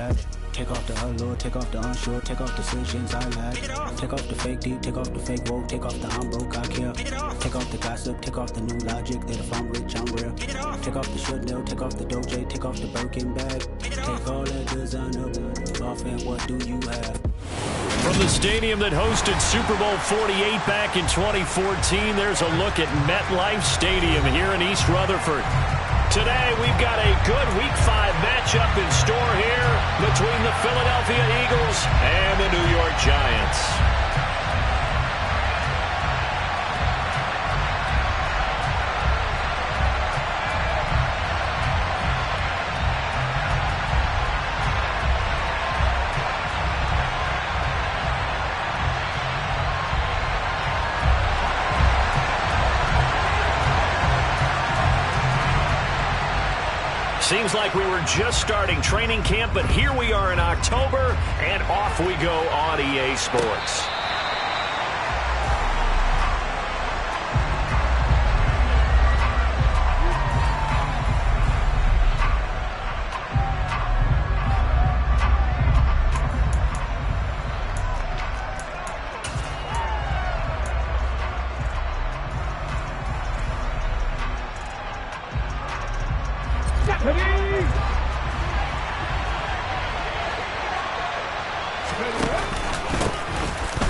bad. Take off the allure, take off the unsure, take off decisions I lack. Take off the fake deep, take off the fake woke, take off the I'm broke, I care. Take off the gossip, take off the new logic that if I'm rich, I'm real. Take off the should know, take off the Doja, take off the Birkin bag. Take all that designer off and what do you have? From the stadium that hosted Super Bowl 48 back in 2014, there's a look at MetLife Stadium here in East Rutherford. Today, we've got a good Week 5 matchup in store here between the Philadelphia Eagles and the New York Giants. Seems like we were just starting training camp, but here we are in October, and off we go on EA Sports.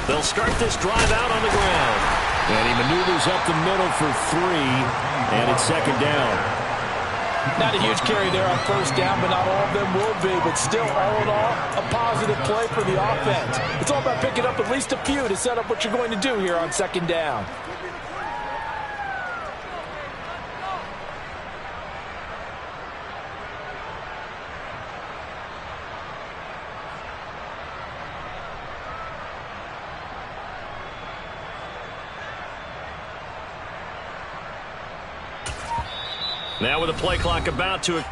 They'll start this drive out on the ground. And he maneuvers up the middle for 3, and it's second down. Not a huge carry there on first down, but not all of them will be. But still, all in all, a positive play for the offense. It's all about picking up at least a few to set up what you're going to do here on second down. Now with the play clock about to...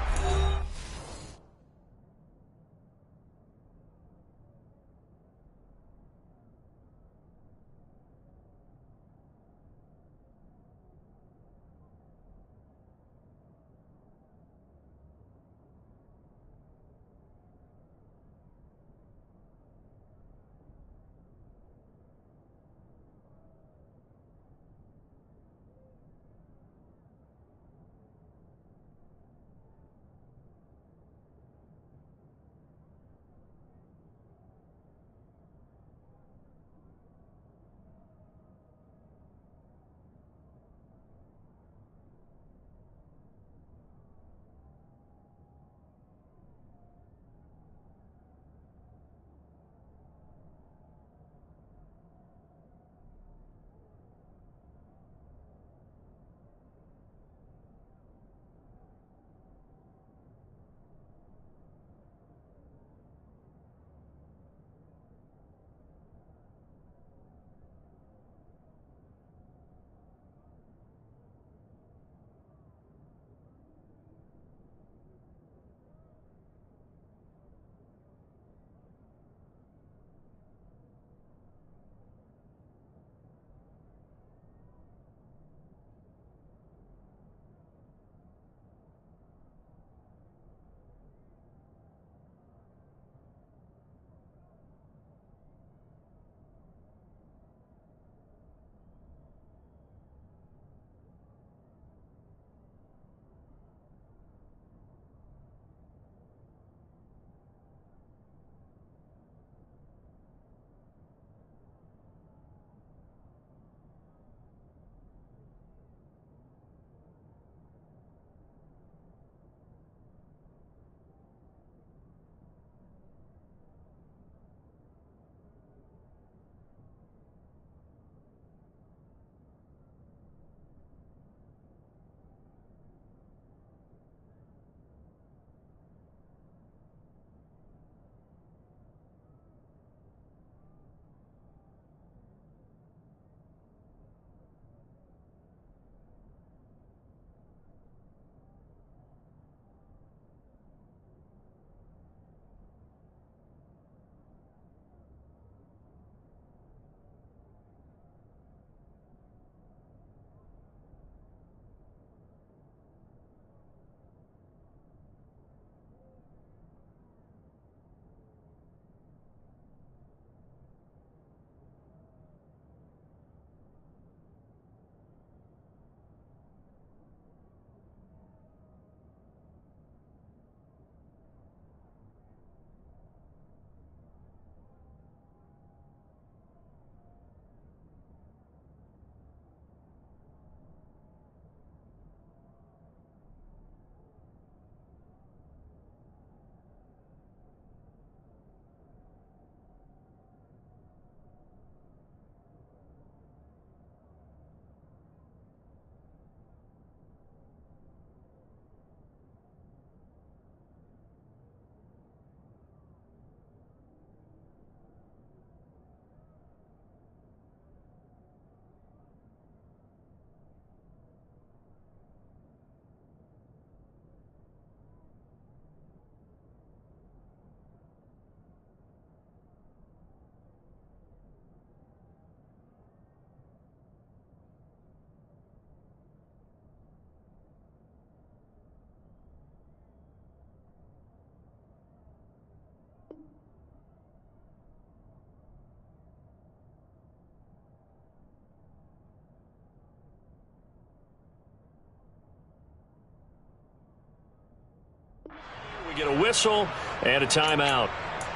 Get a whistle and a timeout.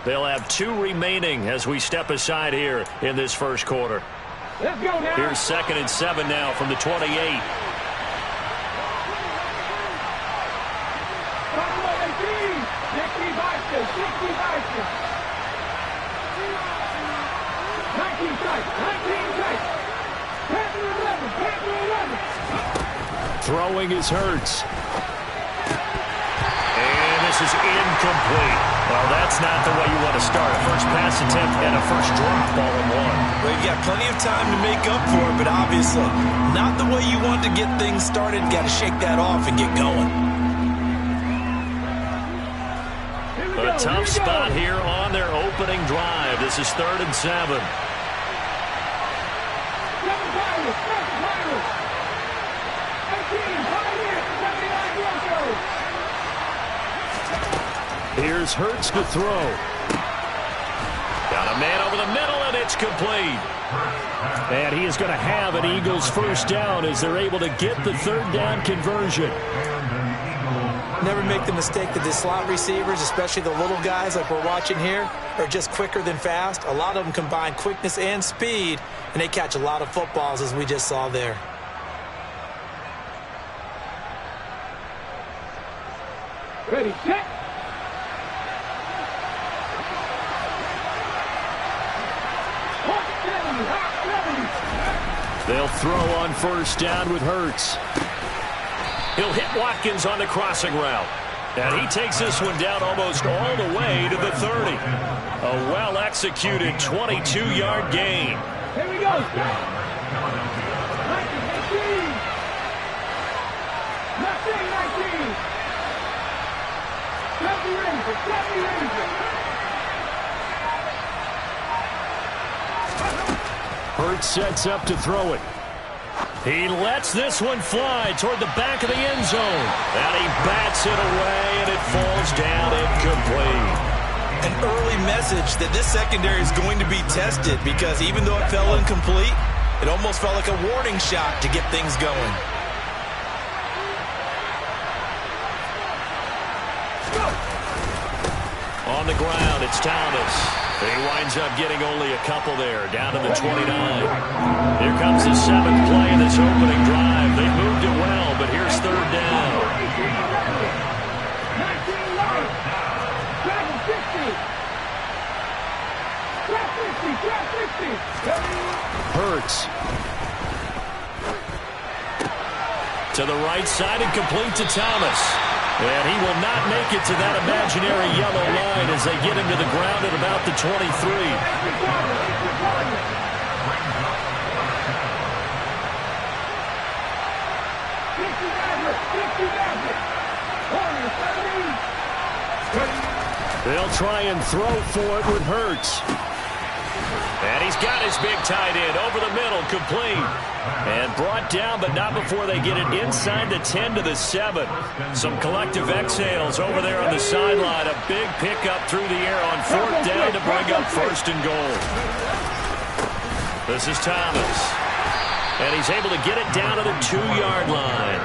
They'll have 2 remaining as we step aside here in this first quarter. Let's go now. Here's 2nd and 7 now from the 28. Throwing is Hurts. And this is incomplete. Well, that's not the way you want to start. A first pass attempt and a first drop all in one. Well, you've got plenty of time to make up for it, but obviously not the way you want to get things started. Got to shake that off and get going. A tough spot here on their opening drive. This is 3rd and 7. Here's Hurts to throw. Got a man over the middle, and it's complete. And he is going to have an Eagles first down as they're able to get the 3rd down conversion. Never make the mistake that the slot receivers, especially the little guys like we're watching here, are just quicker than fast. A lot of them combine quickness and speed, and they catch a lot of footballs, as we just saw there. Ready, set. They'll throw on first down with Hurts. He'll hit Watkins on the crossing route. And he takes this one down almost all the way to the 30. A well-executed 22-yard gain. Here we go. 19. Hurts sets up to throw it. He lets this one fly toward the back of the end zone. And he bats it away, and it falls down incomplete. An early message that this secondary is going to be tested, because even though it fell incomplete, it almost felt like a warning shot to get things going. On the ground, it's Thomas. He winds up getting only a couple there, down to the 29. Here comes the 7th play of this opening drive. They moved it well, but here's 3rd down. Hurts. To the right side and complete to Thomas. And he will not make it to that imaginary yellow line as they get him to the ground at about the 23. They'll try and throw for it with Hurts. And he's got his big tight end over the middle, complete. And brought down, but not before they get it inside the 10 to the 7. Some collective exhales over there on the sideline. A big pickup through the air on 4th down to bring up 1st and goal. This is Thomas. And he's able to get it down to the 2-yard line.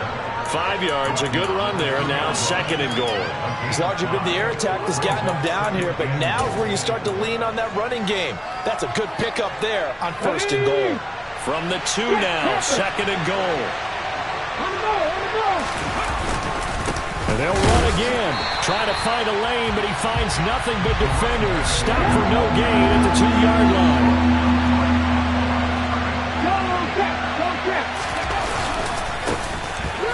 5 yards, a good run there, and now 2nd and goal. It's largely been the air attack that's gotten them down here, but now is where you start to lean on that running game. That's a good pickup there on 1st and goal. From the 2 now, 2nd and goal. And they'll run again, trying to find a lane, but he finds nothing but defenders. Stop for no gain at the 2-yard line.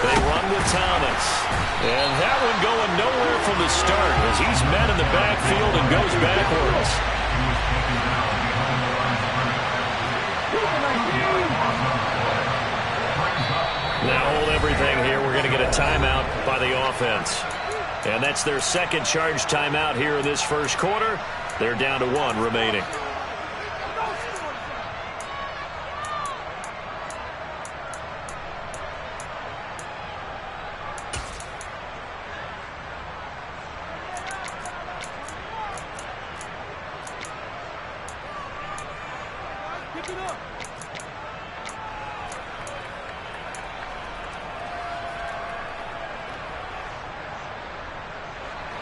They run with Thomas. And that one going nowhere from the start as he's met in the backfield and goes backwards. Now hold everything here. We're going to get a timeout by the offense. And that's their 2nd charge timeout here in this first quarter. They're down to 1 remaining.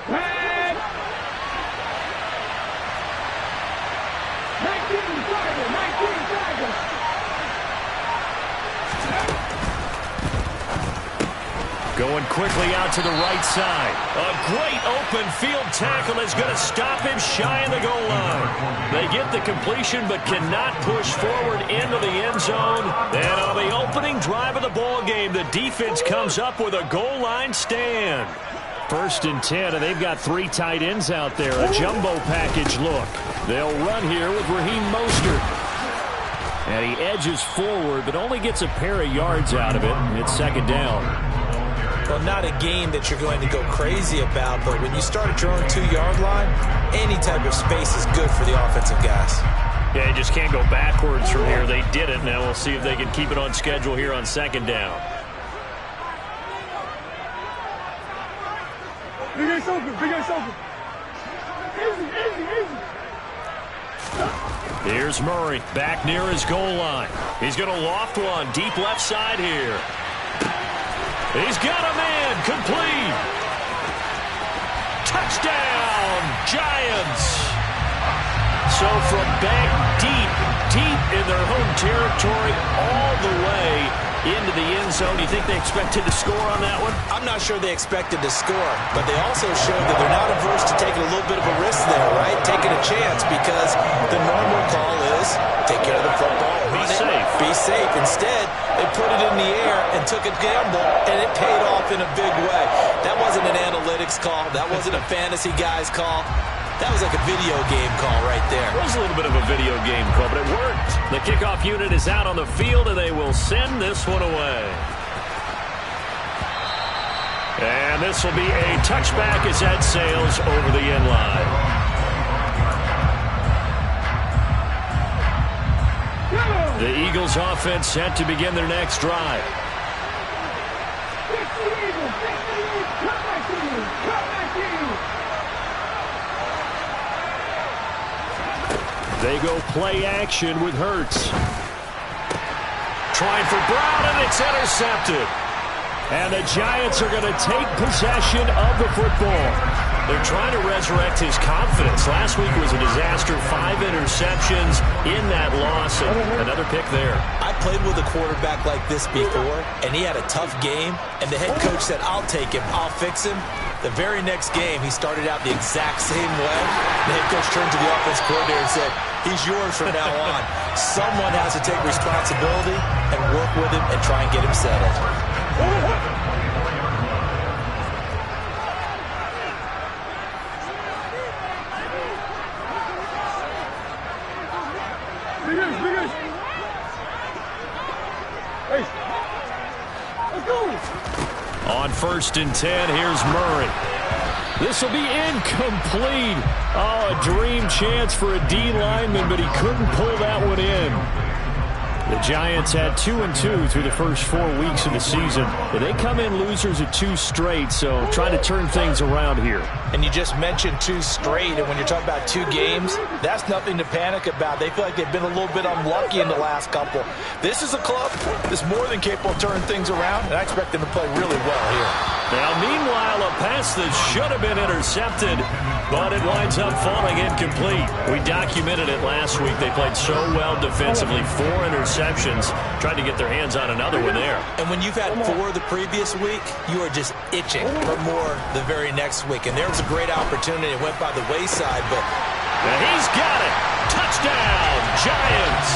Hey! Going quickly out to the right side. A great open field tackle is going to stop him shy of the goal line. They get the completion but cannot push forward into the end zone. And on the opening drive of the ball game, the defense comes up with a goal line stand. 1st and 10, and they've got 3 tight ends out there. A jumbo package look. They'll run here with Raheem Mostert. And he edges forward, but only gets a pair of yards out of it. It's 2nd down. Well, not a game that you're going to go crazy about, but when you start at your own 2-yard line, any type of space is good for the offensive guys. Yeah, you just can't go backwards from here. They did it. Now we'll see if they can keep it on schedule here on 2nd down. Big ass open, big ass open. Easy, easy, easy. Here's Murray back near his goal line. He's going to loft one deep left side here. He's got a man complete. Touchdown, Giants. So from back deep in their home territory all the way into the end zone. Do you think they expected to score on that one? I'm not sure they expected to score, but they also showed that they're not averse to taking a little bit of a risk there, right? Taking a chance, because the normal call is take care of the football, Be safe. Be safe. Instead, they put it in the air and took a gamble, and it paid off in a big way. That wasn't an analytics call. That wasn't a fantasy guy's call. That was like a video game call right there. It was a little bit of a video game call, but it worked. The kickoff unit is out on the field, and they will send this one away. And this will be a touchback as that sails over the end line. The Eagles offense set to begin their next drive. They go play action with Hurts. Trying for Brown, and it's intercepted. And the Giants are going to take possession of the football. They're trying to resurrect his confidence. Last week was a disaster. 5 interceptions in that loss, and another pick there. I played with a quarterback like this before, and he had a tough game, and the head coach said, I'll take him, I'll fix him. The very next game, he started out the exact same way. The head coach turned to the offense coordinator and said, he's yours from now on. Someone has to take responsibility and work with him and try and get him settled. Hey, let's go. On 1st and 10, here's Murray. This will be incomplete. Oh, a dream chance for a D lineman, but he couldn't pull that one in. The Giants had 2-2 through the first 4 weeks of the season. But they come in losers of 2 straight, so trying to turn things around here. And you just mentioned 2 straight, and when you're talking about 2 games, that's nothing to panic about. They feel like they've been a little bit unlucky in the last couple. This is a club that's more than capable of turning things around, and I expect them to play really well here. Now, meanwhile, a pass that should have been intercepted, but it winds up falling incomplete. We documented it last week. They played so well defensively. 4 interceptions. Tried to get their hands on another one there. And when you've had 4 the previous week, you are just itching for more the very next week. And there was a great opportunity. It went by the wayside, but... And he's got it. Touchdown, Giants.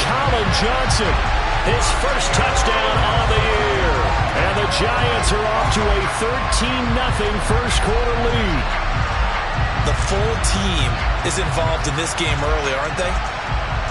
Colin Johnson, his first touchdown on the year. And the Giants are off to a 13-0 first quarter lead. The full team is involved in this game early, aren't they?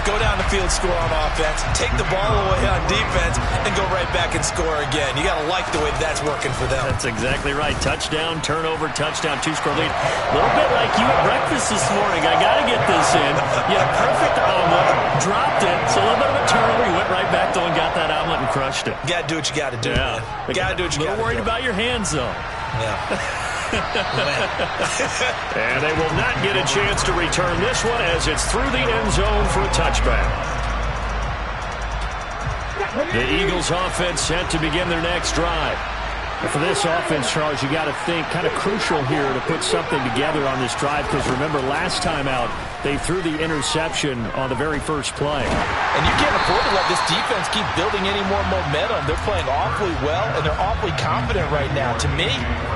Go down the field, score on offense, take the ball away on defense, and go right back and score again. You got to like the way that's working for them. That's exactly right. Touchdown, turnover, touchdown, 2-score lead. A little bit like you at breakfast this morning. I got to get this in. You had a perfect omelet, dropped it. So a little bit of a turnover. You went right back though and got that omelet and crushed it. You got to do what you got to do, man. You got to do what you got to do. A little worried about your hands, though. Yeah. And they will not get a chance to return this one as it's through the end zone for a touchback. The Eagles offense set to begin their next drive. For this offense, Charles, you got to think kind of crucial here to put something together on this drive, because remember last time out they threw the interception on the very first play. And you can't afford to let this defense keep building any more momentum. They're playing awfully well, and they're awfully confident right now. To me,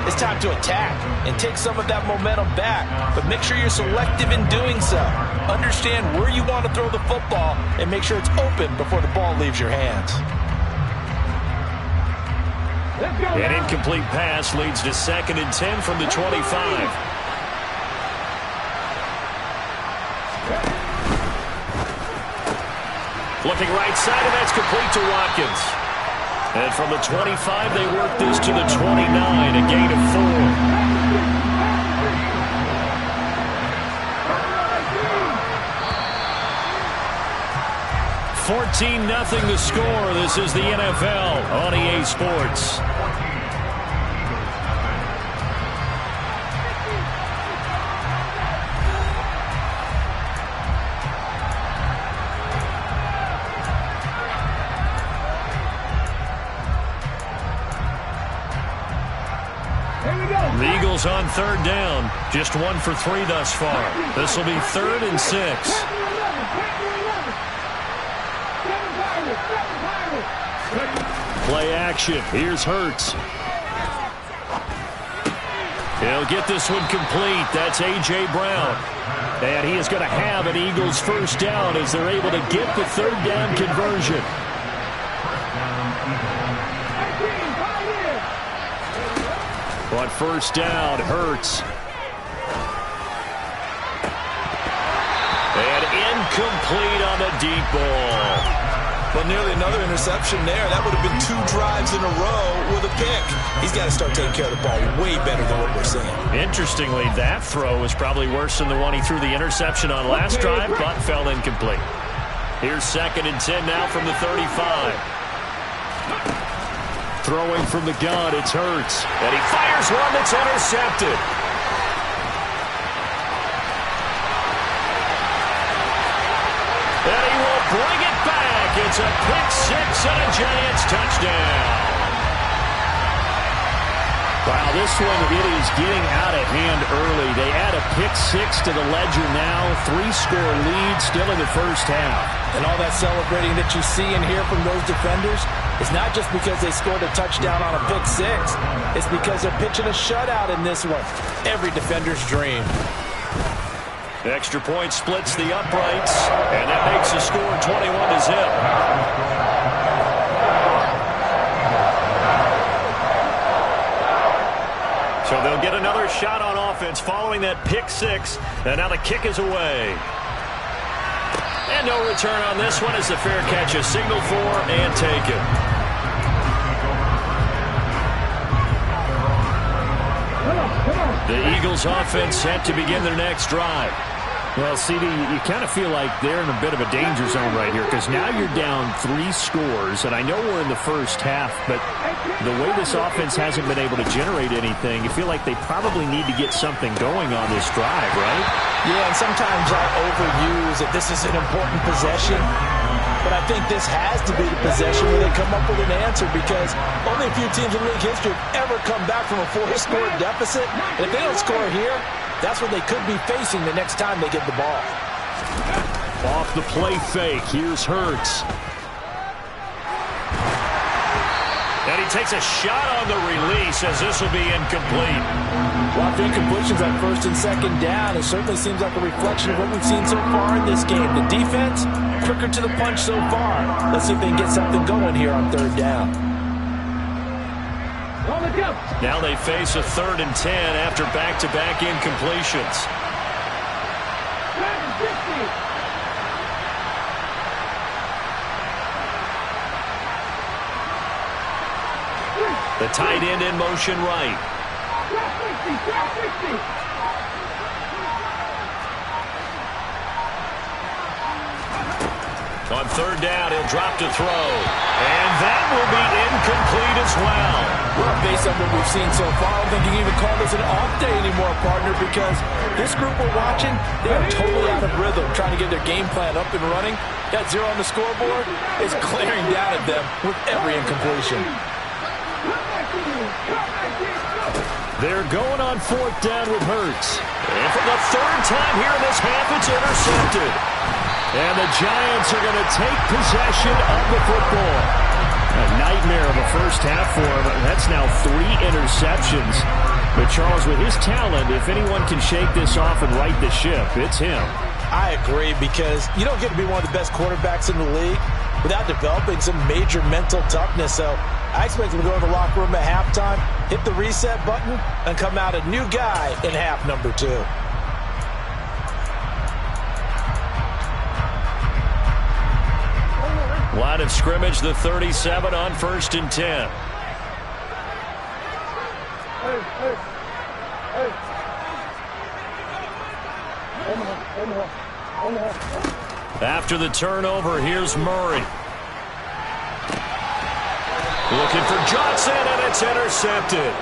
it's time to attack and take some of that momentum back, but make sure you're selective in doing so. Understand where you want to throw the football and make sure it's open before the ball leaves your hands. An incomplete pass leads to 2nd and 10 from the 25. Looking right side, and that's complete to Watkins. And from the 25, they work this to the 29, a gain of 4. 14-0 the score. This is the NFL on EA Sports. The Eagles on 3rd down. Just 1 for 3 thus far. This will be 3rd and 6. Play action. Here's Hurts. He'll get this one complete. That's A.J. Brown. And he is going to have an Eagles first down as they're able to get the 3rd down conversion. On first down, Hurts. And incomplete on the deep ball. Well, nearly another interception there. That would have been 2 drives in a row with a pick. He's got to start taking care of the ball way better than what we're seeing. Interestingly, that throw was probably worse than the one he threw the interception on last drive, but fell incomplete. Here's 2nd and 10 now from the 35. Throwing from the gun, it's Hurts. And he fires one that's intercepted. And he will bring it back. It's a pick-6 and a Giants touchdown. Wow, this one, it is getting out of hand early. They add a pick-6 to the ledger now. 3-score lead still in the first half. And all that celebrating that you see and hear from those defenders is not just because they scored a touchdown on a pick-6. It's because they're pitching a shutout in this one. Every defender's dream. Extra point splits the uprights, and that makes the score 21-0. So they'll get another shot on offense following that pick-6, and now the kick is away. And no return on this one as the fair catch is signaled for and taken. The Eagles offense set to begin their next drive. Well, CD, you kind of feel like they're in a bit of a danger zone right here, because now you're down 3 scores, and I know we're in the first half, but the way this offense hasn't been able to generate anything, you feel like they probably need to get something going on this drive, right? Yeah, and sometimes I overuse that this is an important possession, but I think this has to be the possession where they come up with an answer, because only a few teams in league history have ever come back from a 4-score deficit, and if they don't score here, that's what they could be facing the next time they get the ball. Off the play fake, here's Hurts. And he takes a shot on the release as this will be incomplete. Lots of incompletions on 1st and 2nd down. It certainly seems like a reflection of what we've seen so far in this game. The defense, quicker to the punch so far. Let's see if they can get something going here on 3rd down. Now they face a 3rd and 10 after back-to-back incompletions. The tight end in motion right. On 3rd down, he'll drop to throw. And that will be incomplete as well. Well, based on what we've seen so far, I don't think you can even call this an off day anymore, partner, because this group we're watching, they are totally out of rhythm, trying to get their game plan up and running. That 0 on the scoreboard is glaring down at them with every incompletion. They're going on 4th down with Hurts. And for the 3rd time here in this half, it's intercepted. And the Giants are going to take possession of the football. A nightmare of a first half for him. That's now 3 interceptions. But Charles, with his talent, if anyone can shake this off and right the ship, it's him. I agree, because you don't get to be one of the best quarterbacks in the league without developing some major mental toughness. So I expect him to go to the locker room at halftime, hit the reset button, and come out a new guy in half number 2. Line of scrimmage, the 37 on 1st and 10. After the turnover, here's Murray. Looking for Johnson, and it's intercepted.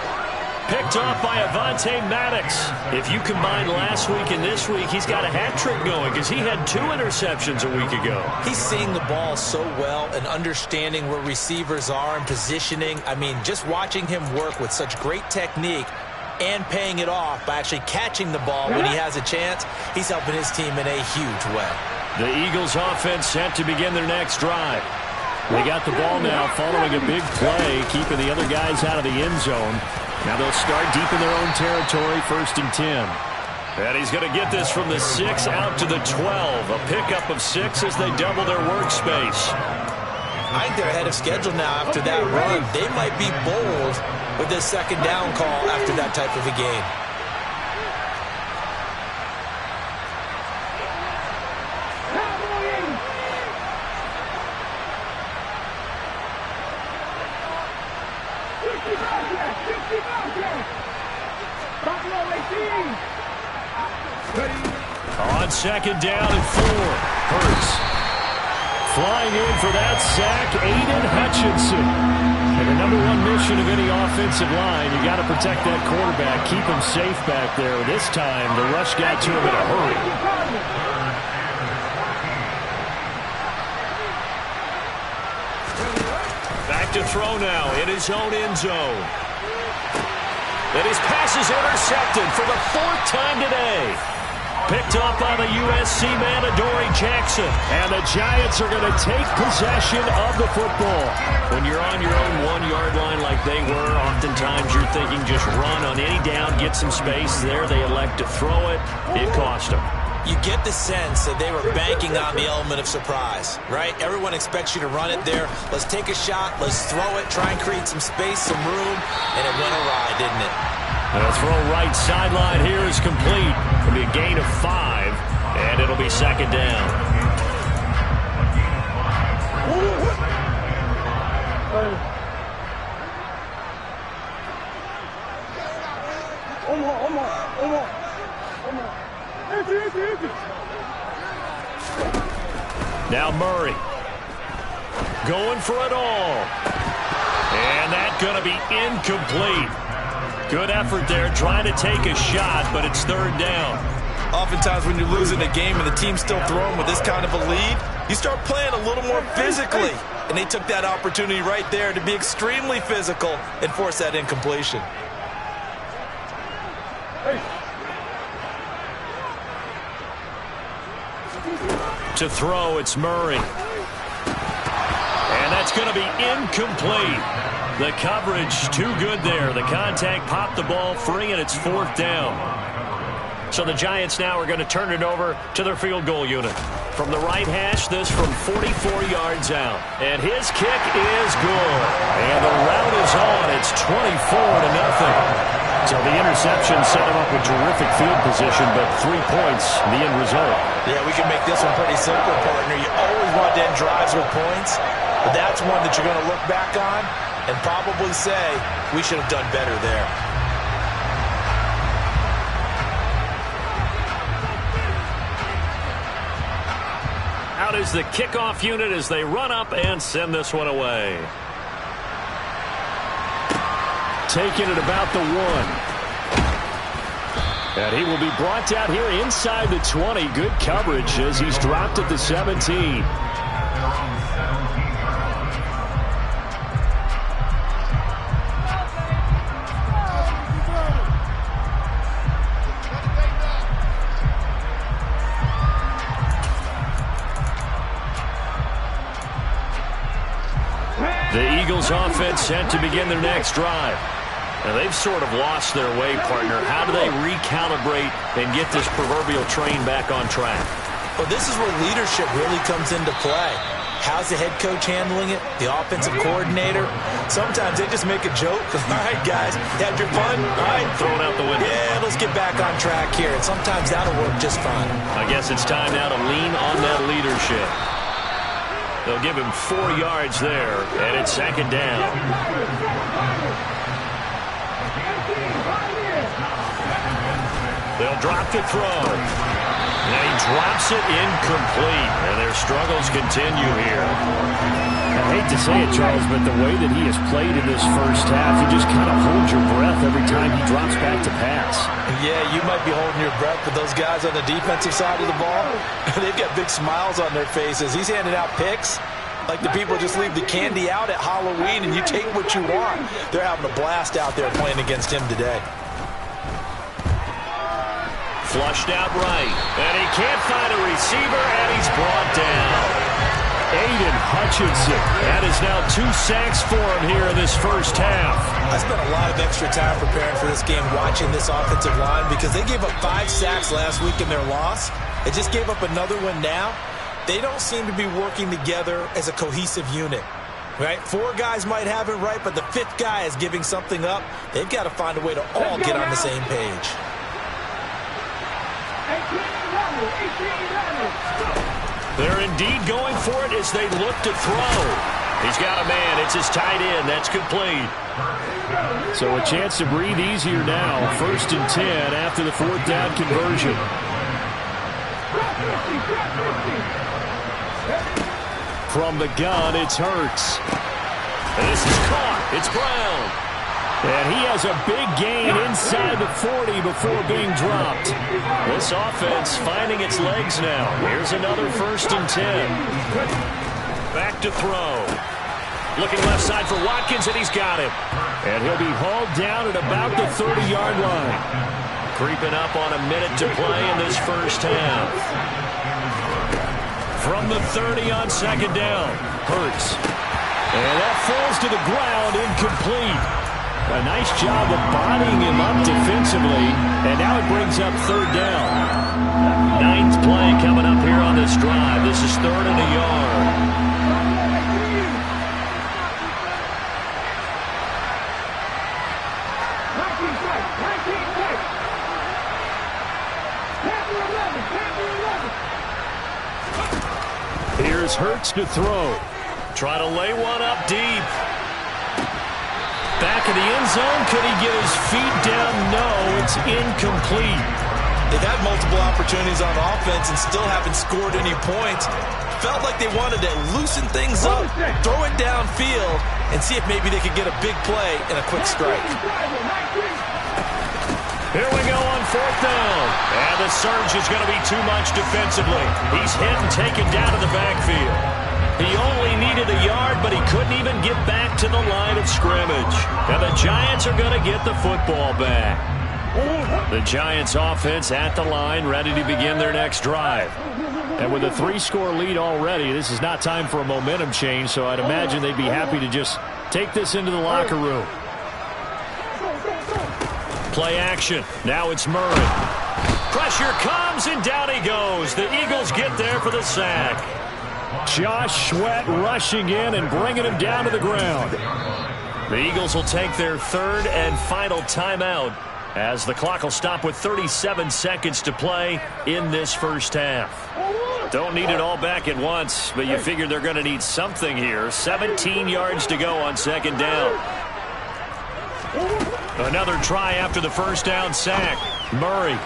Picked off by Avonte Maddox. If you combine last week and this week, he's got a hat trick going because he had 2 interceptions a week ago. He's seeing the ball so well and understanding where receivers are and positioning. I mean, just watching him work with such great technique and paying it off by actually catching the ball when he has a chance, he's helping his team in a huge way. The Eagles offense set to begin their next drive. They got the ball now following a big play, keeping the other guys out of the end zone. Now they'll start deep in their own territory, 1st and 10. And he's going to get this from the 6 out to the 12. A pickup of 6 as they double their workspace. I think they're ahead of schedule now after that run. They might be bold with this 2nd down call after that type of a game. On 2nd down and 4, Hurts. Flying in for that sack, Aiden Hutchinson. And the number 1 mission of any offensive line, you got to protect that quarterback, keep him safe back there. This time, the rush got to him in a hurry. Back to throw now in his own end zone. And his pass is intercepted for the 4th time today. Picked up by the USC man, Adoree Jackson. And the Giants are going to take possession of the football. When you're on your own 1-yard line like they were, oftentimes you're thinking just run on any down, get some space. There they elect to throw it. It cost them. You get the sense that they were banking on the element of surprise, right? Everyone expects you to run it there. Let's take a shot. Let's throw it. Try and create some space, some room. And it went awry, didn't it? The throw right sideline here is complete. It'll be a gain of 5, and it'll be 2nd down. Now Murray going for it all. And that's going to be incomplete. Good effort there, trying to take a shot, but it's 3rd down. Oftentimes when you're losing a game and the team's still throwing with this kind of a lead, you start playing a little more physically. And they took that opportunity right there to be extremely physical and force that incompletion. To throw, it's Murray. And that's going to be incomplete. The coverage too good there. The contact popped the ball free, and it's 4th down. So the Giants now are going to turn it over to their field goal unit. From the right hash, this from 44 yards out. And his kick is good. And the route is on. It's 24-0. So the interception set him up with terrific field position, but 3 points, the end result. Yeah, we can make this one pretty simple, partner. You always want to end drives with points, but that's one that you're going to look back on and probably say, we should have done better there. Out is the kickoff unit as they run up and send this one away. Taking it about the 1. And he will be brought down here inside the 20. Good coverage as he's dropped at the 17. The Eagles offense set to begin their next drive. Now they've sort of lost their way, partner. How do they recalibrate and get this proverbial train back on track? Well, this is where leadership really comes into play. How's the head coach handling it? The offensive coordinator? Sometimes they just make a joke. All right, guys, you had your fun? All right. Throw it out the window. Yeah, let's get back on track here. And sometimes that'll work just fine. I guess it's time now to lean on that leadership. They'll give him 4 yards there, and it's second down. They'll drop the throw. And he drops it incomplete. And their struggles continue here. I hate to say it, Charles, but the way that he has played in this first half, you just kind of hold your breath every time he drops back to pass. Yeah, you might be holding your breath, but those guys on the defensive side of the ball, they've got big smiles on their faces. He's handing out picks like the people just leave the candy out at Halloween and you take what you want. They're having a blast out there playing against him today. Flushed out right, and he can't find a receiver, and he's brought down. Aiden Hutchinson. That is now 2 sacks for him here in this first half. I spent a lot of extra time preparing for this game watching this offensive line because they gave up 5 sacks last week in their loss. They just gave up another one now. They don't seem to be working together as a cohesive unit. Right? 4 guys might have it right, but the 5th guy is giving something up. They've got to find a way to all get on the same page. They're indeed going for it as they look to throw. He's got a man. It's his tight end. That's complete. So a chance to breathe easier now. 1st and 10 after the 4th down conversion. From the gun, it's Hurts. And this is caught. It's Brown. And he has a big gain inside the 40 before being dropped. This offense finding its legs now. Here's another 1st and 10. Back to throw. Looking left side for Watkins, and he's got him. And he'll be hauled down at about the 30-yard line. Creeping up on a minute to play in this first half. From the 30 on second down, Hurts. And that falls to the ground, incomplete. A nice job of bodying him up defensively, and now it brings up 3rd down. 9th play coming up here on this drive. This is 3rd and a yard. Here's Hurts to throw. Try to lay one up deep. Back in the end zone. Could he get his feet down? No, it's incomplete. They've had multiple opportunities on offense and still haven't scored any points. Felt like they wanted to loosen things up, throw it downfield, and see if maybe they could get a big play and a quick strike. Here we go on 4th down. And the surge is going to be too much defensively. He's hit and taken down to the backfield. He only needed a yard, but he couldn't even get back to the line of scrimmage. And the Giants are going to get the football back. The Giants offense at the line, ready to begin their next drive. And with a 3-score lead already, this is not time for a momentum change, so I'd imagine they'd be happy to just take this into the locker room. Play action. Now it's Murray. Pressure comes, and down he goes. The Eagles get there for the sack. Josh Sweat rushing in and bringing him down to the ground. The Eagles will take their 3rd and final timeout as the clock will stop with 37 seconds to play in this first half. Don't need it all back at once, but you figure they're going to need something here. 17 yards to go on second down. Another try after the first down sack. Murray.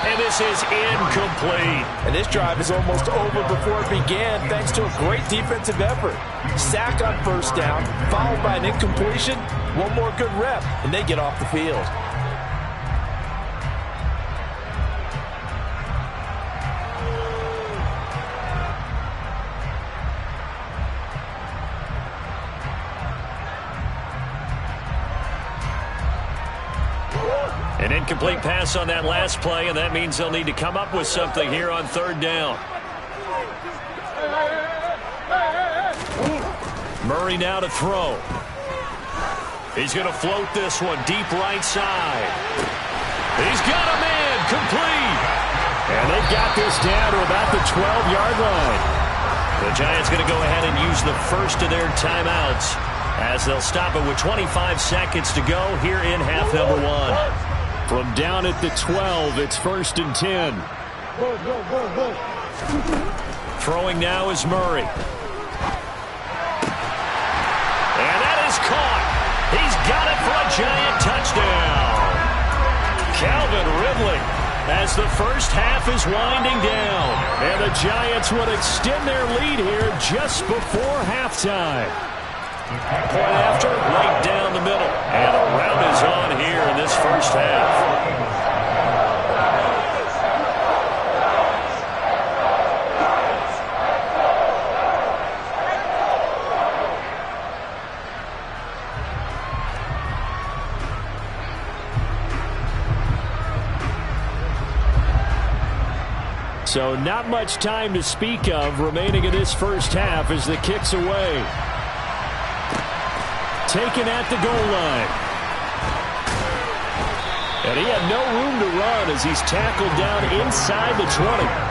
And this is incomplete. And this drive is almost over before it began thanks to a great defensive effort. Sack on 1st down, followed by an incompletion. One more good rep, and they get off the field. An incomplete pass on that last play, and that means they'll need to come up with something here on 3rd down. Murray now to throw. He's going to float this one deep right side. He's got a man complete. And they've got this down to about the 12-yard line. The Giants going to go ahead and use the first of their timeouts as they'll stop it with 25 seconds to go here in half number 1. From down at the 12, it's 1st and 10. Throwing now is Murray. And that is caught. He's got it for a Giant touchdown. Calvin Ridley as the first half is winding down. And the Giants would extend their lead here just before halftime. Point after, right down the middle. And a rout is on here in this first half. So not much time to speak of remaining in this first half as the kick's away. Taken at the goal line. And he had no room to run as he's tackled down inside the 20.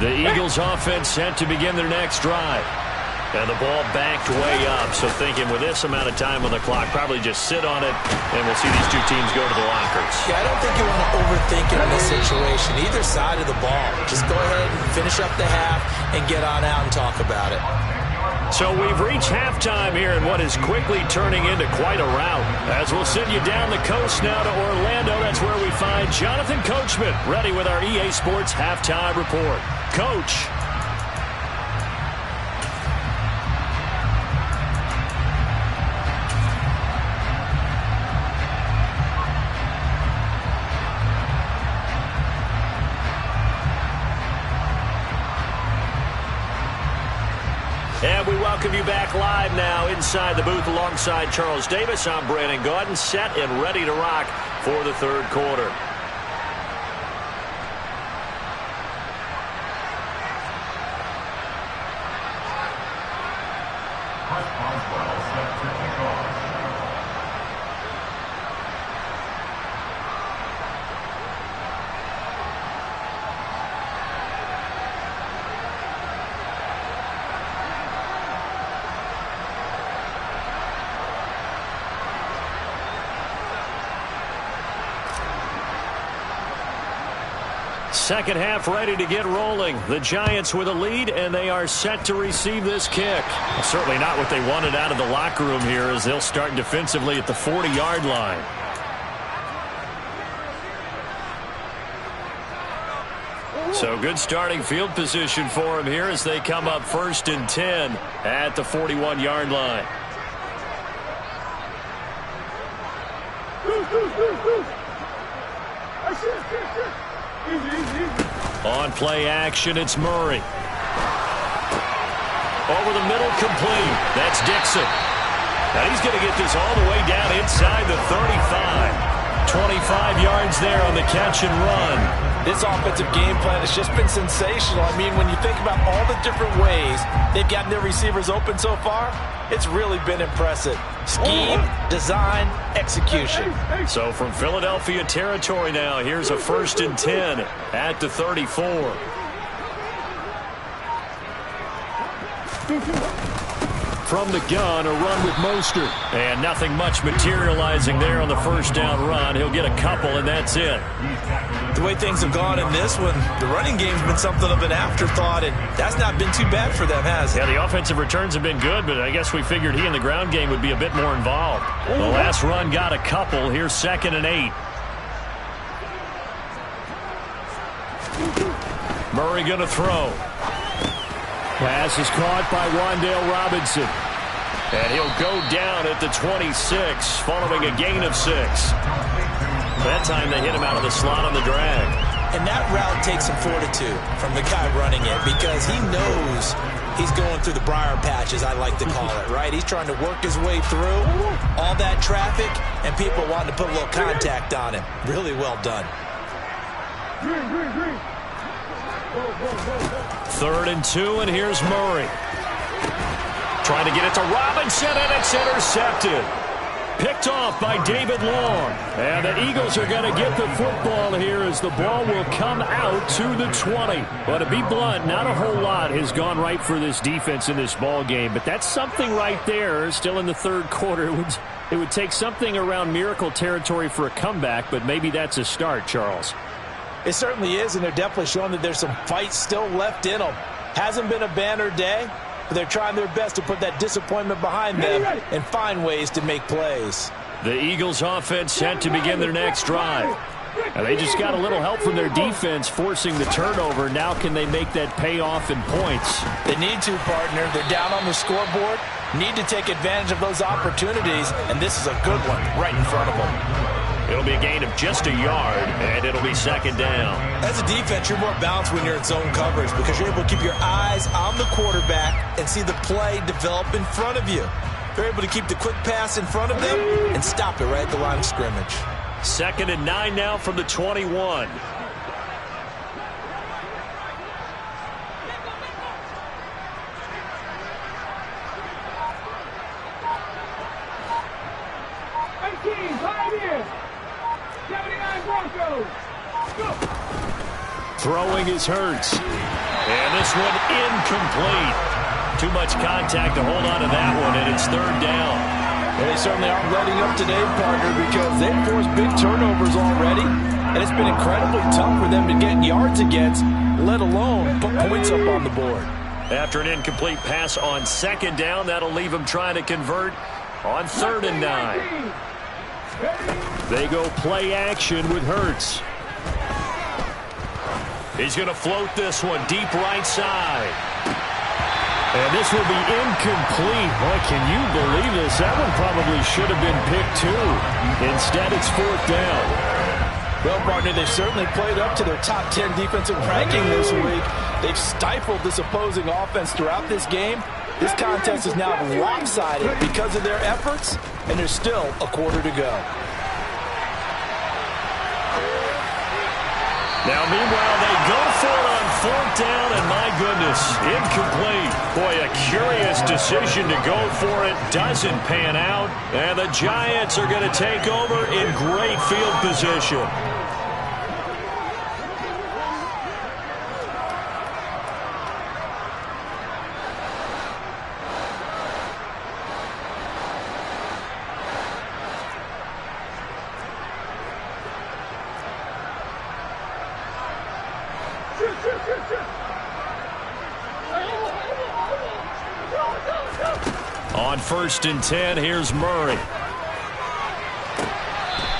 The Eagles offense set to begin their next drive. And the ball backed way up. So thinking with this amount of time on the clock, probably just sit on it, and we'll see these two teams go to the lockers. Yeah, I don't think you want to overthink it in this situation. Either side of the ball. Just go ahead and finish up the half and get on out and talk about it. So we've reached halftime here in what is quickly turning into quite a rout. As we'll send you down the coast now to Orlando, that's where we find Jonathan Coachman ready with our EA Sports Halftime Report. Coach. And we welcome you back live now inside the booth alongside Charles Davis. I'm Brandon Gaudin, set and ready to rock for the third quarter. Second half ready to get rolling. The Giants with a lead, and they are set to receive this kick. Certainly not what they wanted out of the locker room here as they'll start defensively at the 40-yard line. So good starting field position for them here as they come up 1st and 10 at the 41-yard line. On play action, it's Murray. Over the middle, complete. That's Dixon. Now he's going to get this all the way down inside the 35. 25 yards there on the catch and run. This offensive game plan has just been sensational. I mean, when you think about all the different ways they've gotten their receivers open so far, it's really been impressive. Scheme, design, execution. So from Philadelphia territory now, here's a 1st and 10 at the 34. From the gun, a run with Mostert. And nothing much materializing there on the first down run. He'll get a couple, and that's it. The way things have gone in this one, the running game's been something of an afterthought, and that's not been too bad for them, has it? Yeah, the offensive returns have been good, but I guess we figured he in the ground game would be a bit more involved. The last run got a couple. Here's 2nd and 8. Murray going to throw. Pass is caught by Wan'Dale Robinson. And he'll go down at the 26 following a gain of 6. That time they hit him out of the slot on the drag. And that route takes some fortitude from the guy running it because he knows he's going through the briar patch, as I like to call it, right? He's trying to work his way through all that traffic and people wanting to put a little contact on him. Really well done. 3rd and 2, and here's Murray. Trying to get it to Robinson, and it's intercepted. Picked off by David Long. And the Eagles are going to get the football here as the ball will come out to the 20. But to be blunt, not a whole lot has gone right for this defense in this ball game. But that's something right there. Still in the 3rd quarter. It would take something around miracle territory for a comeback, but maybe that's a start, Charles. It certainly is, and they're definitely showing that there's some fight still left in them. Hasn't been a banner day, but they're trying their best to put that disappointment behind them and find ways to make plays. The Eagles offense set to begin their next drive. And they just got a little help from their defense forcing the turnover. Now can they make that pay off in points? They need to, partner. They're down on the scoreboard. Need to take advantage of those opportunities, and this is a good one right in front of them. It'll be a gain of just a yard, and it'll be 2nd down. As a defense, you're more balanced when you're in zone coverage because you're able to keep your eyes on the quarterback and see the play develop in front of you. They're able to keep the quick pass in front of them and stop it right at the line of scrimmage. 2nd and 9 now from the 21. Throwing is Hurts. And this one incomplete. Too much contact to hold on to that one, and it's 3rd down. Well, they certainly aren't letting up today, partner, because they've forced big turnovers already, and it's been incredibly tough for them to get yards against, let alone put points up on the board. After an incomplete pass on 2nd down, that'll leave them trying to convert on 3rd and 9. They go play action with Hurts. He's going to float this one deep right side. And this will be incomplete. Boy, can you believe this? That one probably should have been picked too. Instead, it's 4th down. Well, partner, they've certainly played up to their top 10 defensive ranking this week. They've stifled this opposing offense throughout this game. This contest is now lopsided because of their efforts, and there's still a quarter to go. Now, meanwhile, they go for it on 4th down, and my goodness, incomplete. Boy, a curious decision to go for it. Doesn't pan out, and the Giants are going to take over in great field position. On 1st and 10, here's Murray.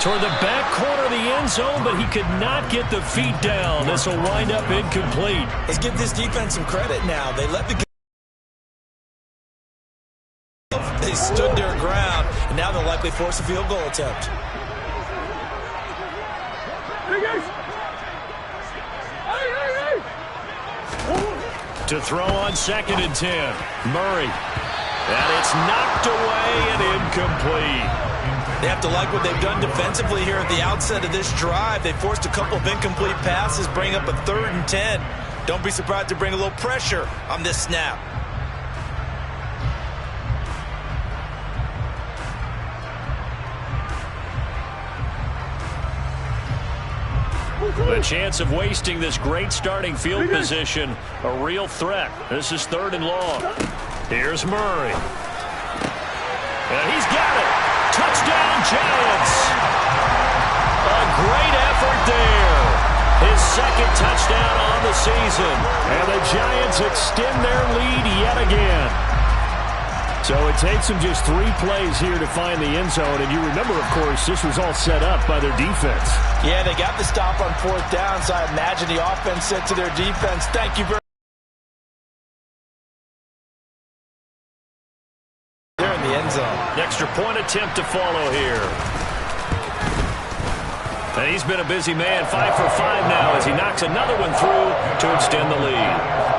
Toward the back corner of the end zone, but he could not get the feet down. This will wind up incomplete. Let's give this defense some credit now. They let the They stood their ground, and now they'll likely force a field goal attempt. To throw on 2nd and 10, Murray. And it's knocked away and incomplete. They have to like what they've done defensively here at the outset of this drive. They forced a couple of incomplete passes, bring up a 3rd and 10. Don't be surprised to bring a little pressure on this snap. The chance of wasting this great starting field position, a real threat. This is 3rd and long. Here's Murray. And he's got it. Touchdown, Giants. A great effort there. His 2nd touchdown on the season. And the Giants extend their lead yet again. So it takes them just 3 plays here to find the end zone. And you remember, of course, this was all set up by their defense. Yeah, they got the stop on 4th down, so I imagine the offense said to their defense, thank you very much. Extra point attempt to follow here. And he's been a busy man, 5 for 5 now as he knocks another one through to extend the lead.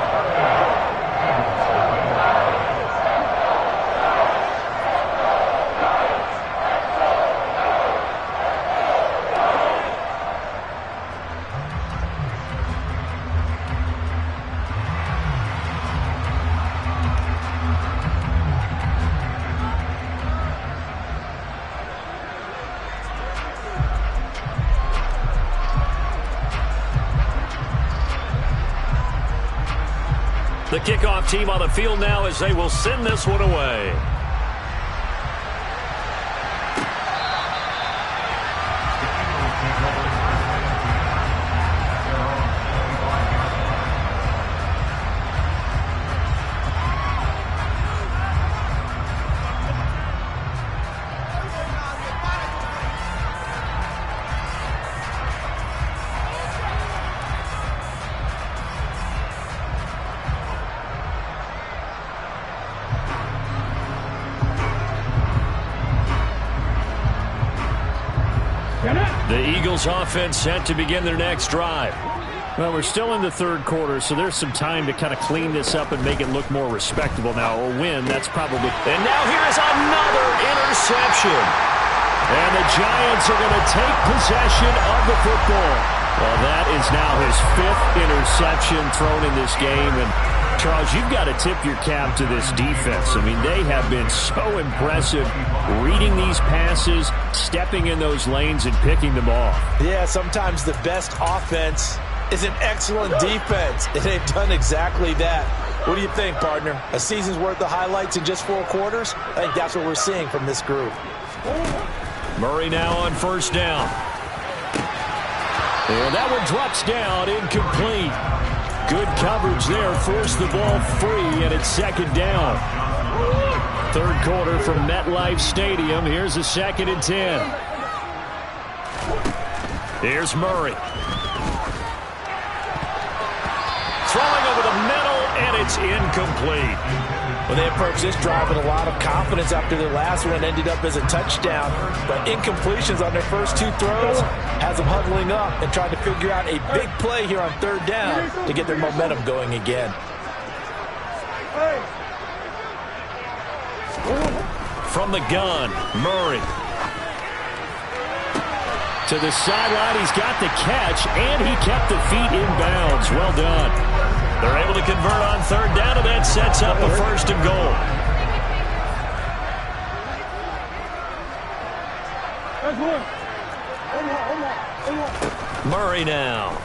The kickoff team on the field now as they will send this one away. The Eagles offense set to begin their next drive. Well, we're still in the third quarter, so there's some time to kind of clean this up and make it look more respectable now. A win, that's probably... And now here's another interception. And the Giants are going to take possession of the football. Well, that is now his 5th interception thrown in this game. And, Charles, you've got to tip your cap to this defense. I mean, they have been so impressive reading these passes, stepping in those lanes, and picking them off. Yeah, sometimes the best offense is an excellent defense, and they've done exactly that. What do you think, partner? A season's worth of highlights in just 4 quarters? I think that's what we're seeing from this group. Murray now on first down. And that one drops down, incomplete. Good coverage there, forced the ball free, and it's second down. Third quarter from MetLife Stadium. Here's a 2nd and 10. Here's Murray. Throwing over the middle, and it's incomplete. Well, they approached this drive with a lot of confidence after their last one ended up as a touchdown. But incompletions on their first 2 throws has them huddling up and trying to figure out a big play here on third down to get their momentum going again. From the gun, Murray. To the sideline, he's got the catch, and he kept the feet in bounds. Well done. They're able to convert on third down, and that sets up a 1st and goal. Murray now.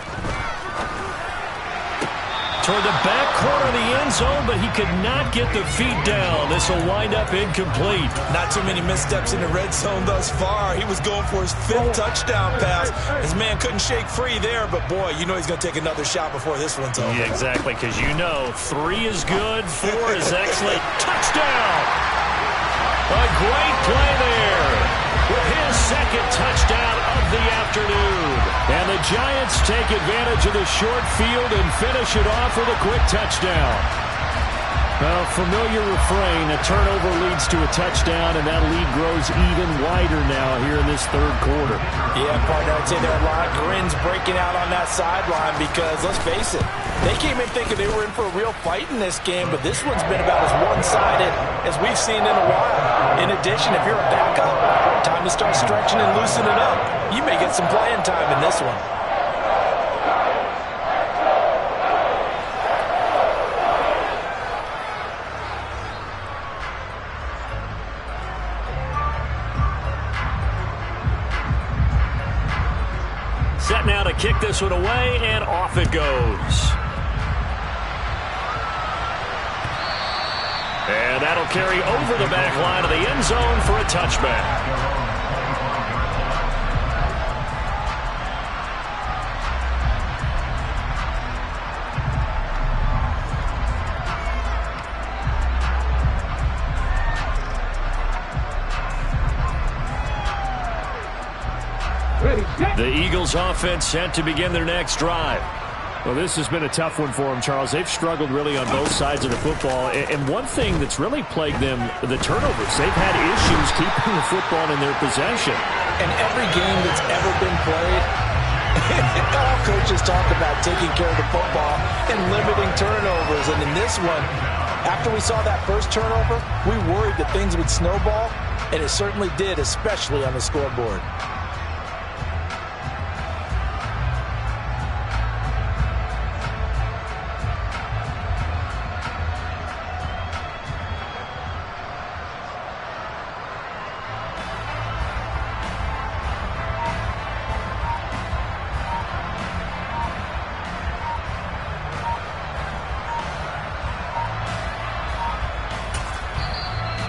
Toward the back corner of the end zone, but he could not get the feet down. This will wind up incomplete. Not too many missteps in the red zone thus far. He was going for his 5th touchdown pass. His man couldn't shake free there, but boy, you know he's going to take another shot before this one's over. Yeah, exactly, because you know 3 is good, 4 is excellent. Touchdown! A great play there with his 2nd touchdown of the afternoon. And the Giants take advantage of the short field and finish it off with a quick touchdown. Well, familiar refrain, a turnover leads to a touchdown, and that lead grows even wider now here in this third quarter. Yeah, partner, I'd say there are a lot of grins breaking out on that sideline because, let's face it, they came in thinking they were in for a real fight in this game, but this one's been about as one-sided as we've seen in a while. In addition, if you're a backup, time to start stretching and loosening up. You may get some playing time in this one. Set now to kick this one away, and off it goes. And that'll carry over the back line of the end zone for a touchback. The Eagles offense set to begin their next drive. Well, this has been a tough one for them, Charles. They've struggled really on both sides of the football. And one thing that's really plagued them, the turnovers. They've had issues keeping the football in their possession. And every game that's ever been played, all coaches talk about taking care of the football and limiting turnovers. And in this one, after we saw that first turnover, we worried that things would snowball, and it certainly did, especially on the scoreboard.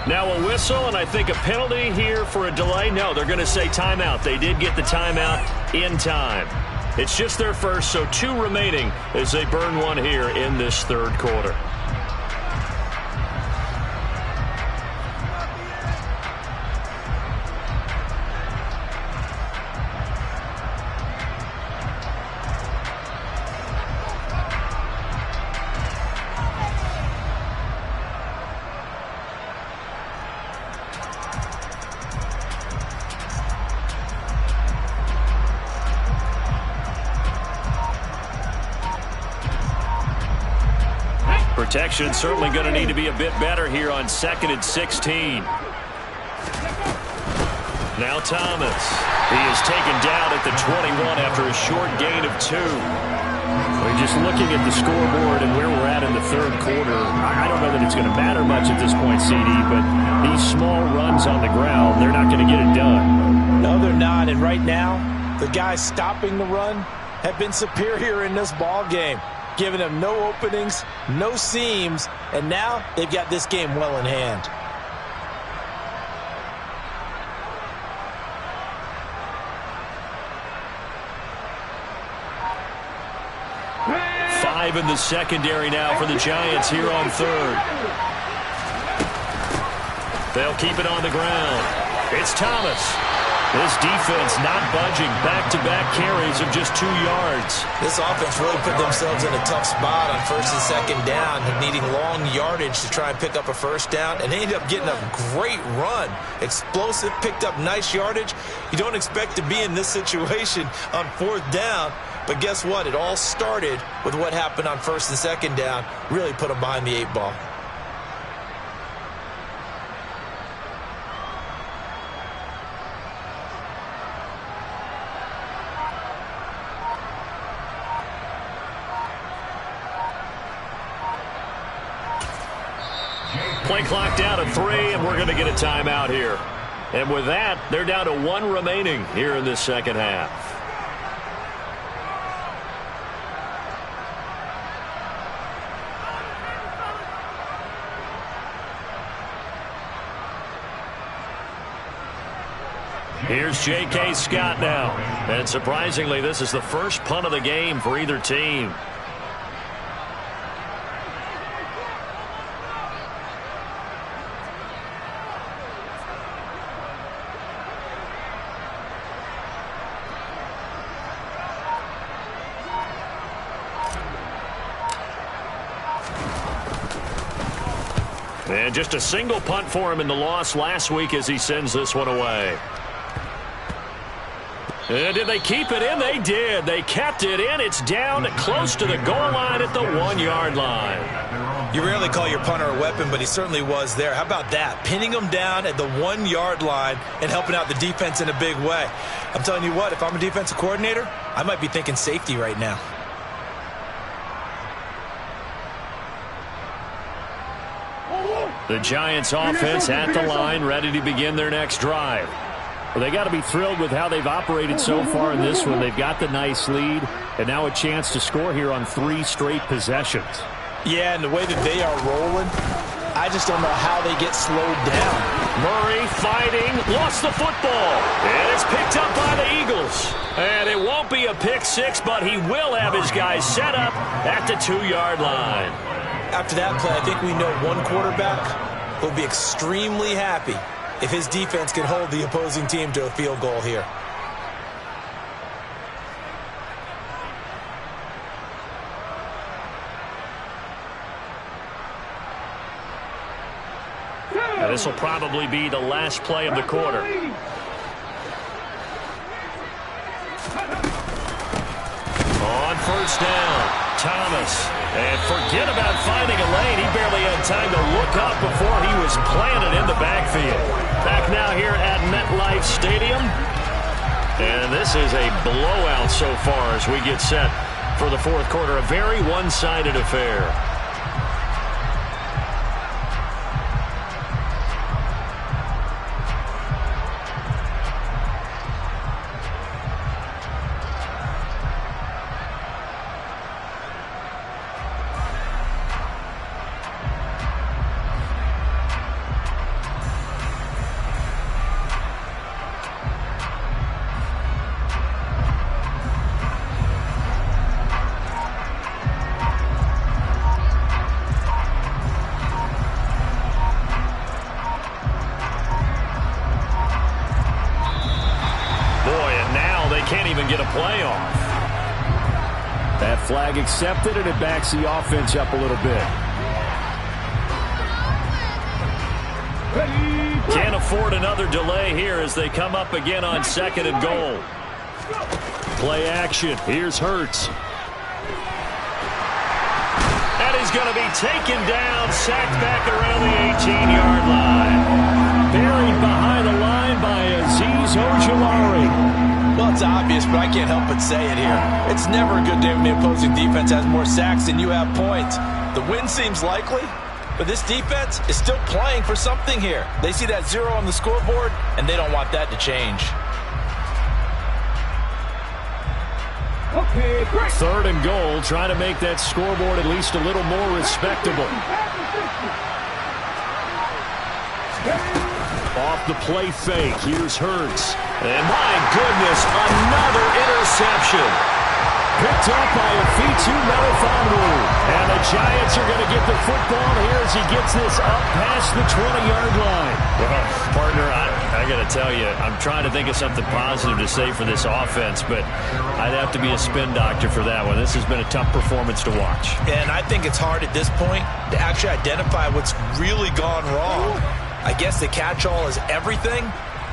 Now a whistle, and I think a penalty here for a delay. No, they're going to say timeout. They did get the timeout in time. It's just their first, so 2 remaining as they burn one here in this third quarter. Protection certainly going to need to be a bit better here on 2nd and 16. Now Thomas. He is taken down at the 21 after a short gain of 2. We're just looking at the scoreboard and where we're at in the third quarter. I don't know that it's going to matter much at this point, CD, but these small runs on the ground, they're not going to get it done. No, they're not. And right now, the guys stopping the run have been superior in this ball game, giving them no openings, no seams, and now they've got this game well in hand. Five in the secondary now for the Giants here on 3rd. They'll keep it on the ground. It's Thomas. This defense not budging. Back-to-back carries of just 2 yards. This offense really put themselves in a tough spot on 1st and 2nd down, needing long yardage to try and pick up a 1st down, and they ended up getting a great run. Explosive, picked up nice yardage. You don't expect to be in this situation on 4th down, but guess what? It all started with what happened on 1st and 2nd down. Really put them behind the 8 ball. Play clock down to 3, and we're going to get a timeout here. And with that, they're down to 1 remaining here in this second half. Here's J.K. Scott now. And surprisingly, this is the first punt of the game for either team. And just a single punt for him in the loss last week as he sends this one away. And did they keep it in? They did. They kept it in. It's down close to the goal line at the 1-yard line. You rarely call your punter a weapon, but he certainly was there. How about that? Pinning him down at the 1-yard line and helping out the defense in a big way. I'm telling you what, if I'm a defensive coordinator, I might be thinking safety right now. The Giants offense at the line, ready to begin their next drive. Well, they got to be thrilled with how they've operated so far in this one. They've got the nice lead, and now a chance to score here on 3 straight possessions. Yeah, and the way that they are rolling, I just don't know how they get slowed down. Murray fighting, lost the football, and it's picked up by the Eagles. And it won't be a pick 6, but he will have his guys set up at the 2-yard line. After that play, I think we know one quarterback will be extremely happy if his defense can hold the opposing team to a field goal here. And this will probably be the last play of the quarter. first down. Thomas. And forget about finding a lane. He barely had time to look up before he was planted in the backfield. Back now here at MetLife Stadium. And this is a blowout so far as we get set for the fourth quarter. A very one-sided affair. Can't even get a play off. That flag accepted, and it backs the offense up a little bit. Can't afford another delay here as they come up again on 2nd and goal. Play action. Here's Hurts. And he's going to be taken down, sacked back around the 18-yard line. Buried behind the line by Azeez Ojulari. Well, it's obvious, but I can't help but say it here. It's never a good day when the opposing defense has more sacks than you have points. The win seems likely, but this defense is still playing for something here. They see that 0 on the scoreboard, and they don't want that to change. Okay, great. 3rd and goal, trying to make that scoreboard at least a little more respectable. Off the play fake, here's Hurts. And my goodness, another interception. Picked up by Afitu Melifonwu. And the Giants are going to get the football here as he gets this up past the 20-yard line. Well, partner, I got to tell you, I'm trying to think of something positive to say for this offense, but I'd have to be a spin doctor for that one. This has been a tough performance to watch. And I think it's hard at this point to actually identify what's really gone wrong. I guess the catch-all is everything.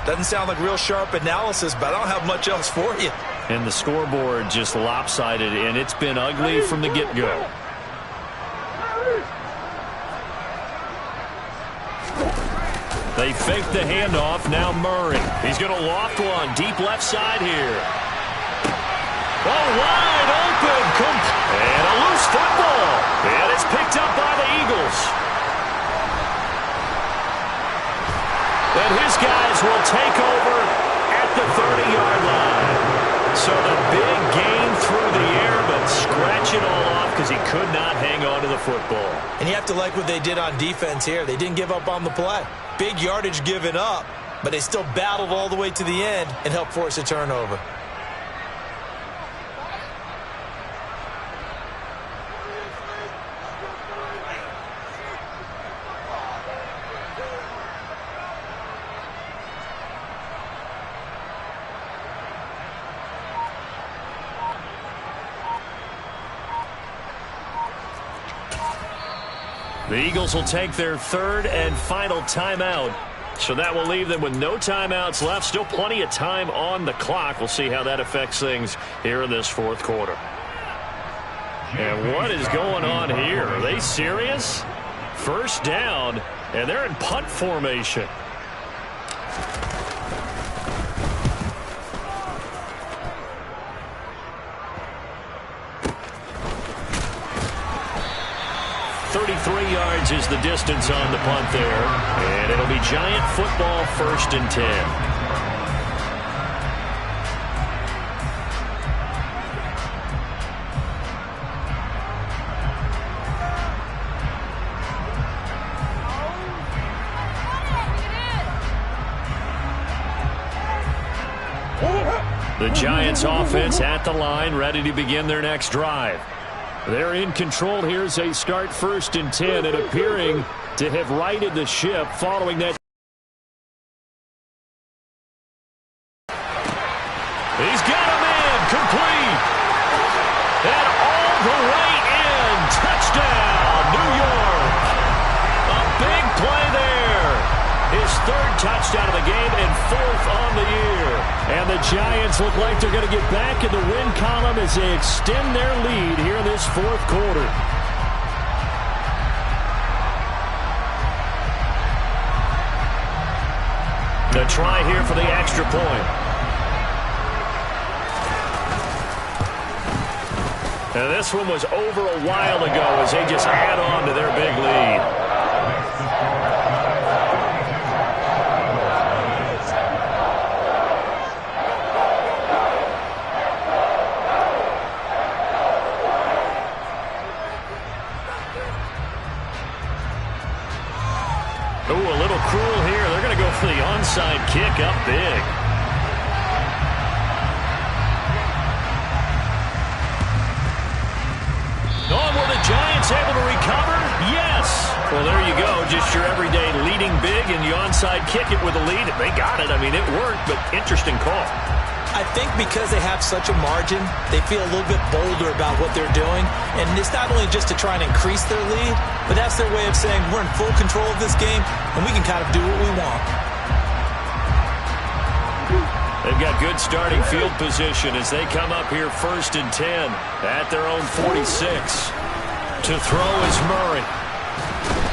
Doesn't sound like real sharp analysis, but I don't have much else for you. And the scoreboard just lopsided, and it's been ugly from the get-go. They fake the handoff. Now Murray. He's going to loft one. Deep left side here. Oh, wide open. And a loose football. And it's picked up by the Eagles. And his guys will take over at the 30-yard line. So the big gain through the air, but scratch it all off because he could not hang on to the football. And you have to like what they did on defense here. They didn't give up on the play. Big yardage given up, but they still battled all the way to the end and helped force a turnover. The Eagles will take their 3rd and final timeout. So that will leave them with no timeouts left. Still plenty of time on the clock. We'll see how that affects things here in this 4th quarter. And what is going on here? Are they serious? First down, and they're in punt formation. Yards is the distance on the punt there. And it'll be Giant football, 1st and 10. The Giants offense at the line, ready to begin their next drive. They're in control here as they start 1st and 10 and appearing to have righted the ship following that. He's got a man complete. And all the way in. Touchdown, New York. A big play there. His 3rd touchdown of the game and 4th on the year. And the Giants look like they're going to get back in the win column as they extend their lead here in this 4th quarter. The try here for the extra point. Now this one was over a while ago as they just add on to their big lead. Ooh, a little cruel here. They're going to go for the onside kick up big. Oh, were the Giants able to recover? Yes. Well, there you go. Just your everyday leading big, and you onside kick it with a lead. They got it. I mean, it worked, but interesting call. I think because they have such a margin, they feel a little bit bolder about what they're doing. And it's not only just to try and increase their lead, but that's their way of saying we're in full control of this game, and we can kind of do what we want. They've got good starting field position as they come up here 1st and 10 at their own 46. To throw is Murray.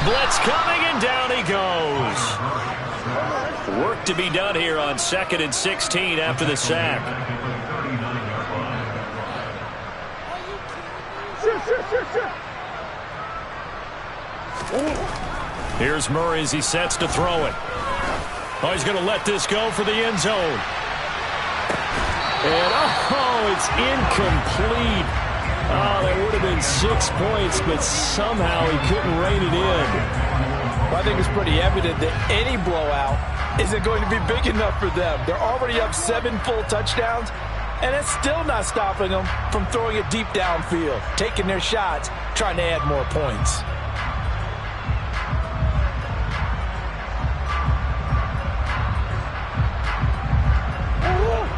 Blitz coming, and down he goes. Work to be done here on 2nd and 16 after the sack. Here's Murray as he sets to throw it. Oh, he's going to let this go for the end zone. And, oh, it's incomplete. Oh, that would have been 6 points, but somehow he couldn't rein it in. Well, I think it's pretty evident that any blowout isn't going to be big enough for them. They're already up 7 full touchdowns, and it's still not stopping them from throwing it deep downfield, taking their shots, trying to add more points.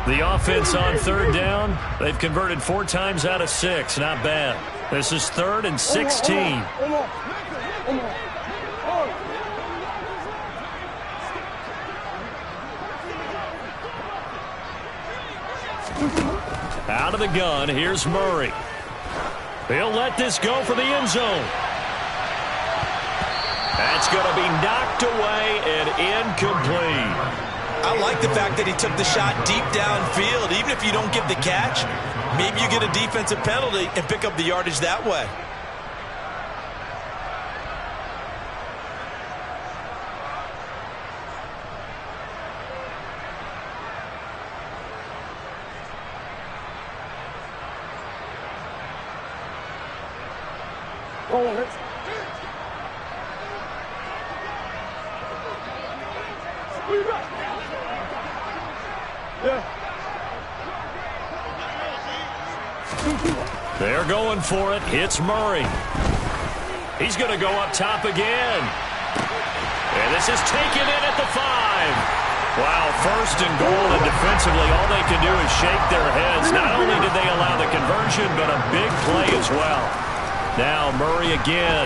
The offense on 3rd down, they've converted 4 times out of 6. Not bad. This is 3rd and 16. Out of the gun, here's Murray. He'll let this go for the end zone. That's going to be knocked away and incomplete. I like the fact that he took the shot deep downfield. Even if you don't get the catch, maybe you get a defensive penalty and pick up the yardage that way. They're going for it. It's Murray. He's going to go up top again. And this is taken in at the 5. Wow, 1st and goal, and defensively all they can do is shake their heads. Not only did they allow the conversion, but a big play as well. Now Murray again.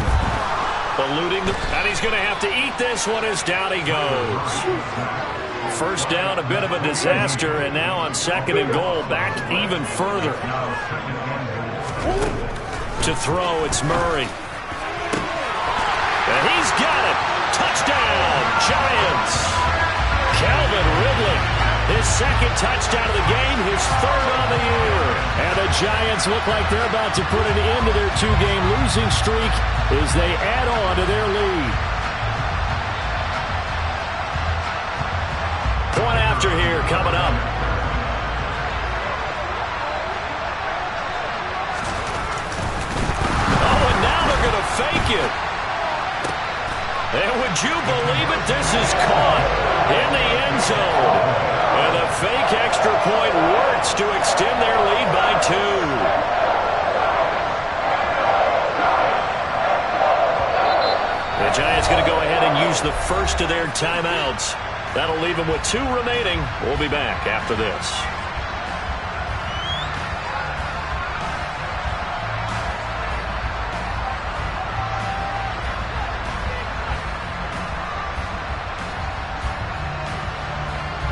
Eluding and he's going to have to eat this one as down he goes. 1st down, a bit of a disaster, and now on 2nd and goal, back even further. To throw, it's Murray. And he's got it. Touchdown, Giants. Calvin Ridley, his 2nd touchdown of the game, his 3rd on the year. And the Giants look like they're about to put an end to their 2-game losing streak as they add on to their lead. Point after here coming up. Oh, and now they're going to fake it. And would you believe it? This is caught in the end zone. And the fake extra point works to extend their lead by 2. The Giants going to go ahead and use the first of their timeouts. That'll leave them with 2 remaining. We'll be back after this.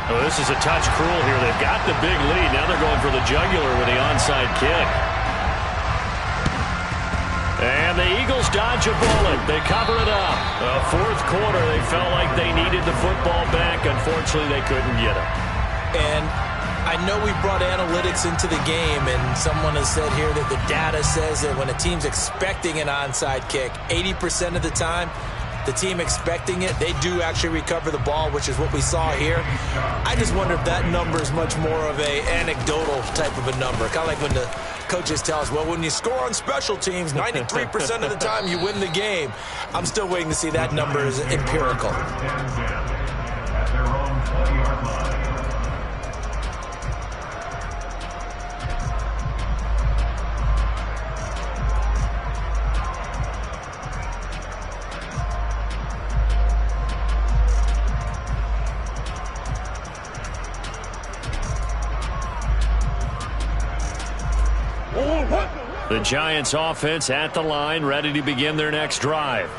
Oh, this is a touch cruel here. They've got the big lead. Now they're going for the jugular with the onside kick. And the Eagles dodge a bullet. They cover it up. Fourth quarter, they felt like they needed the football back. Unfortunately, they couldn't get it. And I know we brought analytics into the game, and someone has said here that the data says that when a team's expecting an onside kick, 80% of the time, the team expecting it, they do actually recover the ball, which is what we saw here. I just wonder if that number is much more of a anecdotal type of a number. Kind of like when the coaches tell us, well, when you score on special teams, 93% of the time you win the game. I'm still waiting to see that number is empirical. The Giants offense at the line, ready to begin their next drive.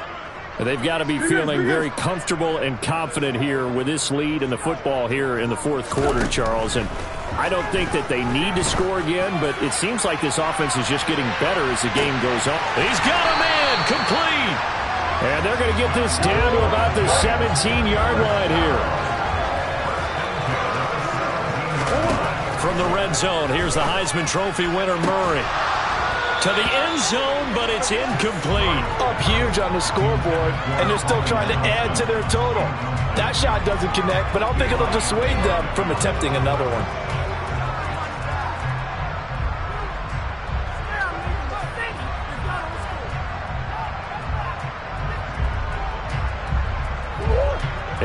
They've got to be feeling very comfortable and confident here with this lead and the football here in the fourth quarter, Charles. And I don't think that they need to score again, but it seems like this offense is just getting better as the game goes on. He's got a man, complete. And they're going to get this down to about the 17-yard line here. From the red zone, here's the Heisman Trophy winner, Murray. To the end zone, but it's incomplete. Up huge on the scoreboard, and they're still trying to add to their total. That shot doesn't connect, but I don't think it'll dissuade them from attempting another one.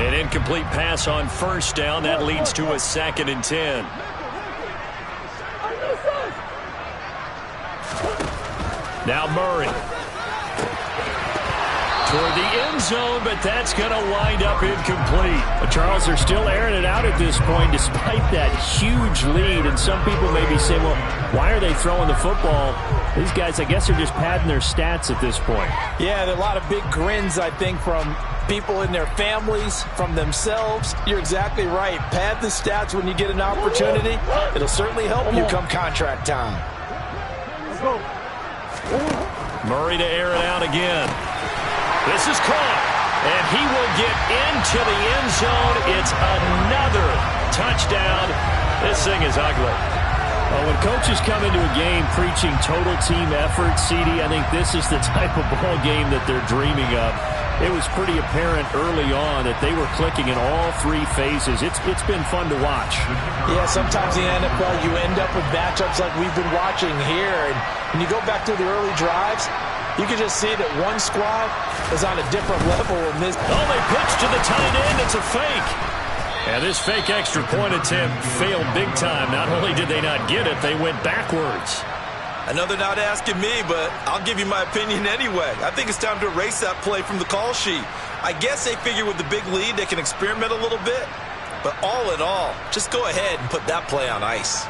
An incomplete pass on first down. That leads to a 2nd and 10. Now Murray. Toward the end zone, but that's going to wind up incomplete. Charles, they're still airing it out at this point despite that huge lead. And some people may be saying, well, why are they throwing the football? These guys, I guess, are just padding their stats at this point. Yeah, there are a lot of big grins, I think, from people in their families, from themselves. You're exactly right. Pad the stats when you get an opportunity. It'll certainly help you come contract time. Let's go. Murray to air it out again. This is caught, and he will get into the end zone. It's another touchdown. This thing is ugly. Well, when coaches come into a game preaching total team effort, CD, I think this is the type of ball game that they're dreaming of. It was pretty apparent early on that they were clicking in all three phases. It's been fun to watch. Yeah, sometimes in the NFL you end up with matchups like we've been watching here. And when you go back to the early drives, you can just see that one squad is on a different level in this. Oh, they pitch to the tight end. It's a fake. And this fake extra point attempt failed big time. Not only did they not get it, they went backwards. I know they're not asking me, but I'll give you my opinion anyway. I think it's time to erase that play from the call sheet. I guess they figure with the big lead they can experiment a little bit. But all in all, just go ahead and put that play on ice.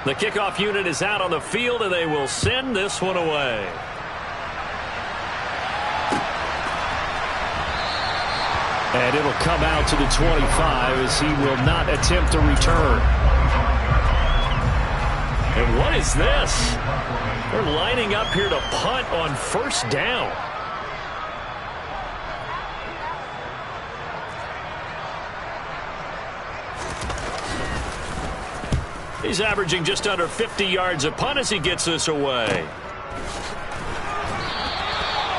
The kickoff unit is out on the field, and they will send this one away. And it'll come out to the 25 as he will not attempt to return. And what is this? They're lining up here to punt on first down. He's averaging just under 50 yards a punt as he gets this away.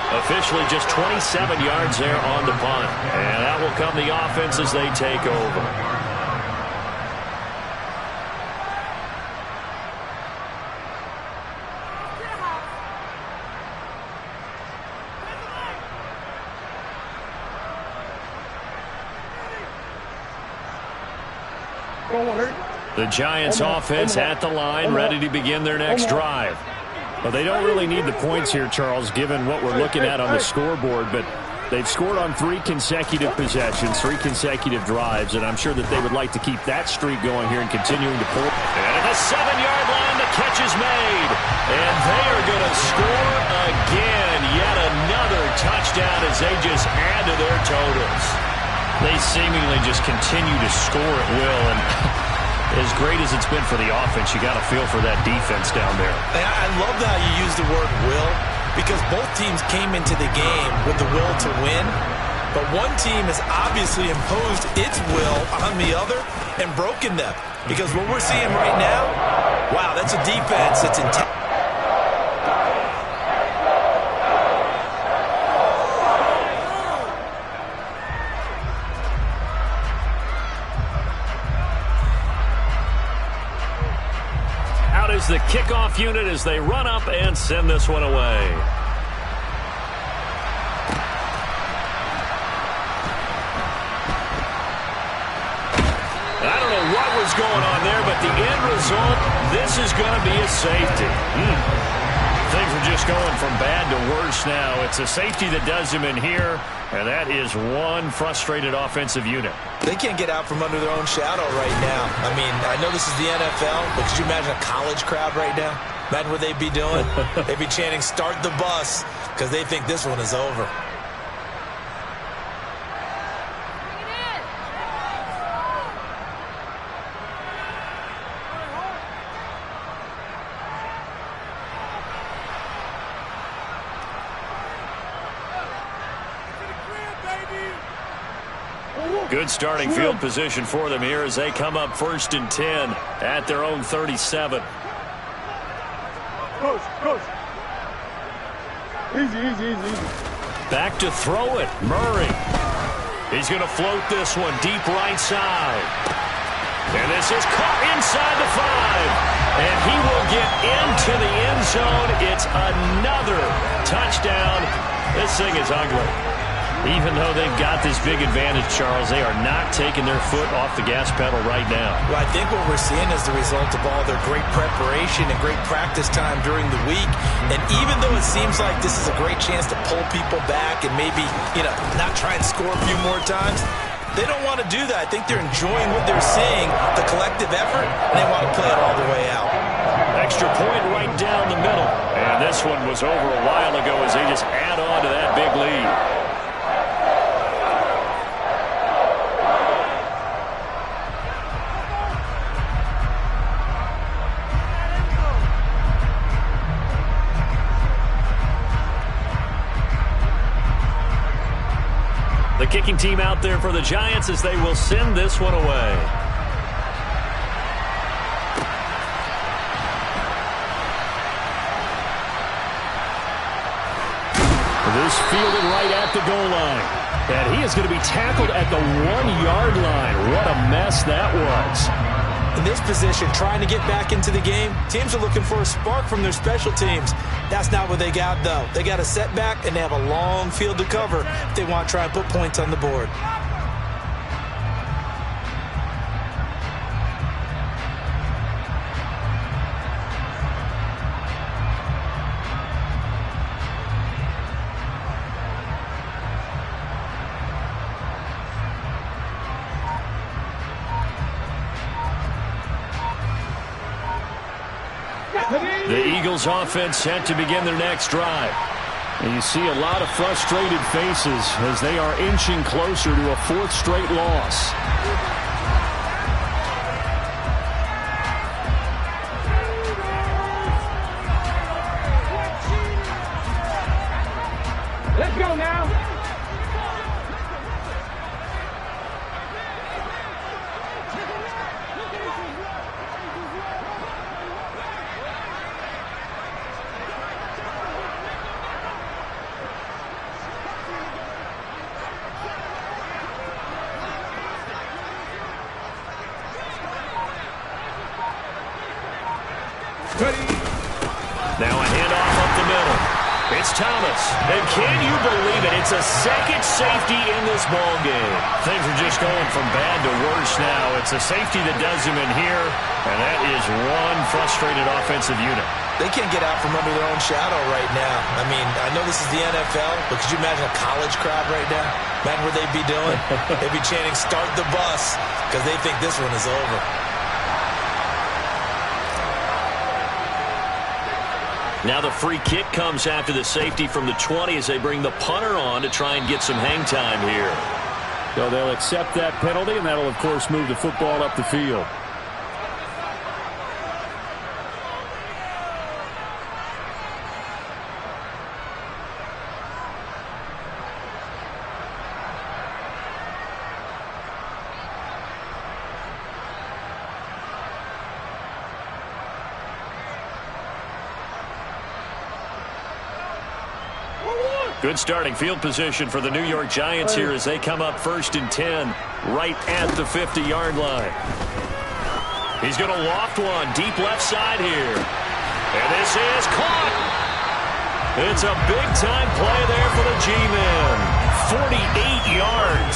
Officially just 27 yards there on the punt. And that will come the offense as they take over. The Giants offense at the line, ready to begin their next drive. Well, they don't really need the points here, Charles, given what we're looking at on the scoreboard, but they've scored on 3 consecutive possessions, 3 consecutive drives, and I'm sure that they would like to keep that streak going here and continuing to pull. And at the 7-yard line, the catch is made. And they are going to score again. Yet another touchdown as as they just add to their totals. They seemingly just continue to score at will, and as great as it's been for the offense, you got to feel for that defense down there. I love how you use the word will, because both teams came into the game with the will to win, but one team has obviously imposed its will on the other and broken them. Because what we're seeing right now, wow, that's a defense that's intense. Is the kickoff unit as they run up and send this one away. I don't know what was going on there, but the end result, this is going to be a safety. Things are just going from bad to worse now. It's a safety that does him in here, and that is one frustrated offensive unit. They can't get out from under their own shadow right now. I mean, I know this is the NFL, but could you imagine a college crowd right now? Imagine what they'd be doing. They'd be chanting, "Start the bus," because they think this one is over. Good starting field position for them here as they come up 1st and 10 at their own 37. Coach. Easy. Back to throw it. Murray. He's going to float this one deep right side. And this is caught inside the 5. And he will get into the end zone. It's another touchdown. This thing is ugly. Even though they've got this big advantage, Charles, they are not taking their foot off the gas pedal right now. Well, I think what we're seeing is the result of all their great preparation and great practice time during the week. And even though it seems like this is a great chance to pull people back and maybe, not try and score a few more times, they don't want to do that. I think they're enjoying what they're seeing, the collective effort, and they want to play it all the way out. Extra point right down the middle. And this one was over a while ago as they just add on to that big lead. The kicking team out there for the Giants as they will send this one away. This fielded right at the goal line. And he is going to be tackled at the 1-yard line. What a mess that was. In this position, trying to get back into the game, teams are looking for a spark from their special teams. That's not what they got, though. They got a setback, and they have a long field to cover if they want to try and put points on the board. The Eagles offense set to begin their next drive. And you see a lot of frustrated faces as they are inching closer to a 4th straight loss. Let's go now. Now a handoff up the middle. It's Thomas. And can you believe it? It's a second safety in this ball game. Things are just going from bad to worse now. It's a safety that does him in here, and that is one frustrated offensive unit. They can't get out from under their own shadow right now. I mean, I know this is the NFL, but could you imagine a college crowd right now? Imagine what they'd be doing. They'd be chanting, "Start the bus," because they think this one is over. Now the free kick comes after the safety from the 20 as they bring the punter on to try and get some hang time here. So they'll accept that penalty, and that'll, of course, move the football up the field. Good starting field position for the New York Giants here as they come up 1st and 10 right at the 50-yard line. He's going to loft one deep left side here. And this is caught. It's a big-time play there for the G-Men. 48 yards.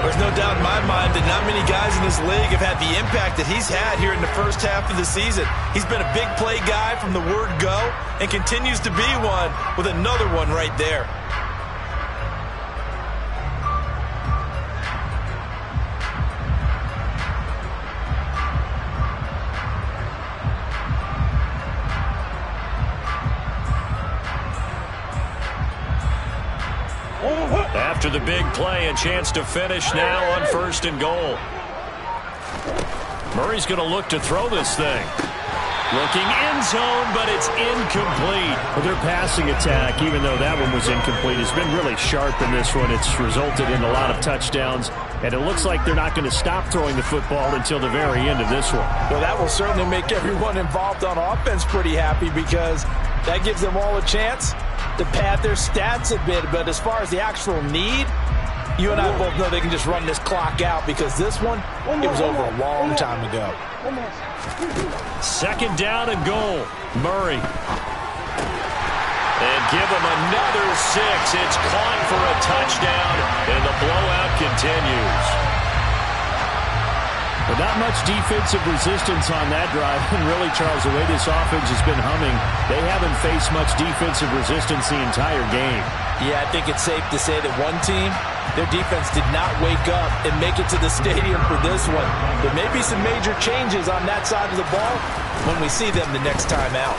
There's no doubt in my mind that not many guys in this league have had the impact that he's had here in the first half of the season. He's been a big play guy from the word go and continues to be one with another one right there. After the big play, a chance to finish now on 1st and goal. Murray's going to look to throw this thing. Looking end zone, but it's incomplete. Well, their passing attack, even though that one was incomplete, has been really sharp in this one. It's resulted in a lot of touchdowns, and it looks like they're not going to stop throwing the football until the very end of this one. Well, that will certainly make everyone involved on offense pretty happy because that gives them all a chance to pad their stats a bit. But as far as the actual need, you and I both know they can just run this clock out because this one, it was over a long time ago. 2nd down and goal. Murray. And give him another 6. It's caught for a touchdown, and the blowout continues. But not much defensive resistance on that drive. And really, Charles, the way this offense has been humming, they haven't faced much defensive resistance the entire game. Yeah, I think it's safe to say that one team, their defense did not wake up and make it to the stadium for this one. There may be some major changes on that side of the ball when we see them the next time out.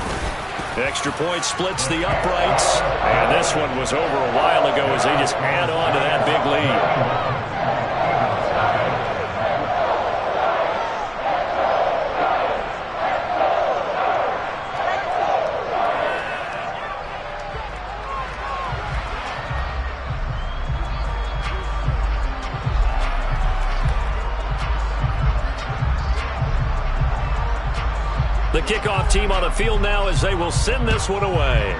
Extra point splits the uprights. And this one was over a while ago as they just add on to that big lead. The kickoff team on the field now as they will send this one away.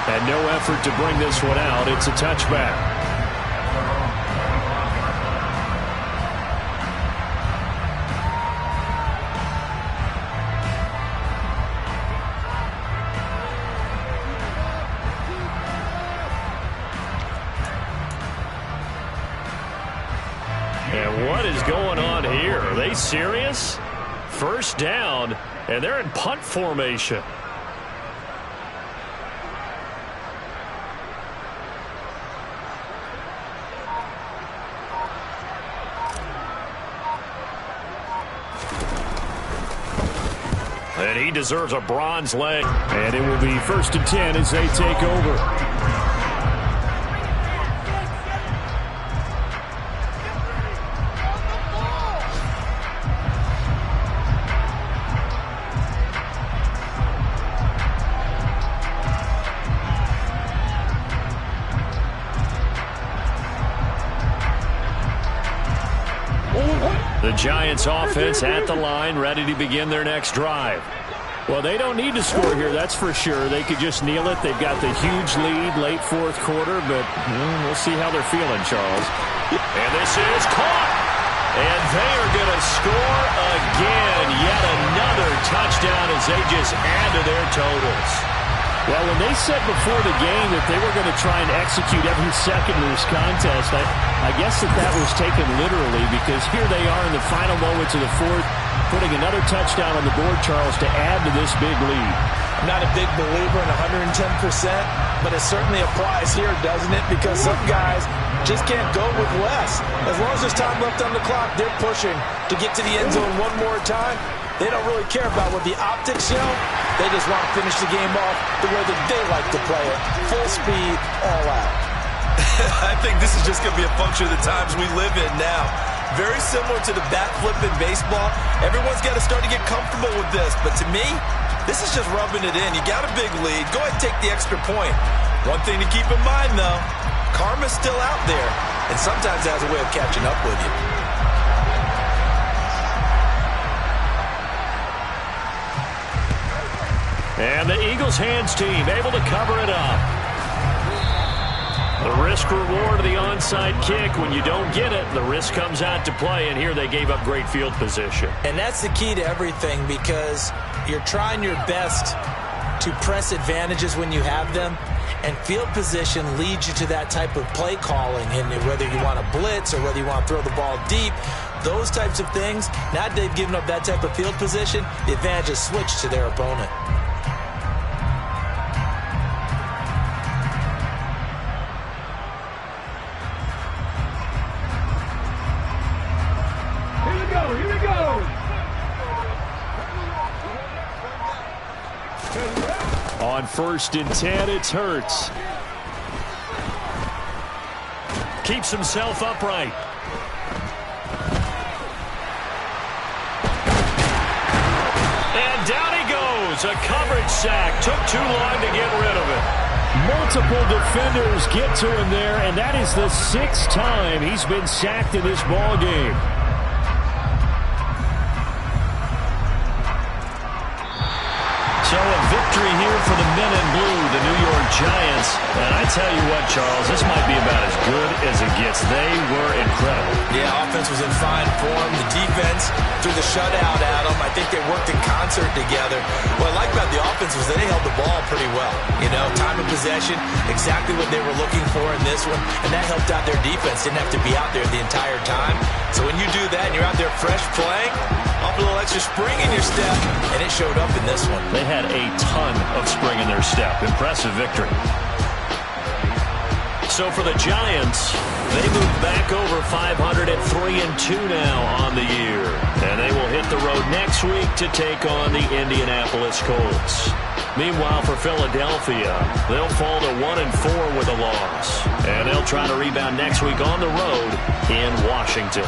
And no effort to bring this one out. It's a touchback. And what is going on here? Are they serious? 1st down, and they're in punt formation. And he deserves a bronze leg. And it will be 1st and 10 as they take over. The Giants offense at the line, ready to begin their next drive. Well, they don't need to score here, that's for sure. They could just kneel it. They've got the huge lead late 4th quarter, but we'll see how they're feeling, Charles. And this is caught. And they are going to score again. Yet another touchdown as they just add to their totals. Well, when they said before the game that they were going to try and execute every second of this contest, I guess that was taken literally because here they are in the final moments of the 4th. putting another touchdown on the board, Charles, to add to this big lead. I'm not a big believer in 110%, but it certainly applies here, doesn't it? Because some guys just can't go with less. As long as there's time left on the clock, they're pushing to get to the end zone one more time. They don't really care about what the optics show. They just want to finish the game off the way that they like to play it. Full speed, all out. I think this is just going to be a function of the times we live in now. Very similar to the bat flip in baseball. Everyone's got to start to get comfortable with this. But to me, this is just rubbing it in. You got a big lead. Go ahead and take the extra point. One thing to keep in mind, though, karma's still out there, and sometimes has a way of catching up with you. And the Eagles hands team able to cover it up. The risk reward of the onside kick. When you don't get it, the risk comes out to play, and here they gave up great field position. And that's the key to everything, because you're trying your best to press advantages when you have them, and field position leads you to that type of play calling. And whether you want to blitz or whether you want to throw the ball deep, those types of things, now that they've given up that type of field position, the advantage is switched to their opponent. Here we go. On 1st and 10, it's Hurts. Keeps himself upright. And down he goes. A coverage sack. Took too long to get rid of it. Multiple defenders get to him there, and that is the 6th time he's been sacked in this ball game. So a victory here for the men in blue, the New York Giants. And I tell you what, Charles, this might be about as good as it gets. They were incredible. Yeah, offense was in fine form. The defense threw the shutout at them. I think they worked in concert together. What I like about the offense was that they held the ball pretty well. You know, time of possession, exactly what they were looking for in this one. And that helped out their defense. Didn't have to be out there the entire time. So when you do that and you're out there fresh playing, off a little extra spring in your step, and it showed up in this one. They had a ton of spring in their step. Impressive victory. So for the Giants, they move back over 500 at 3-2 now on the year. And they will hit the road next week to take on the Indianapolis Colts. Meanwhile, for Philadelphia, they'll fall to 1-4 with a loss. And they'll try to rebound next week on the road in Washington.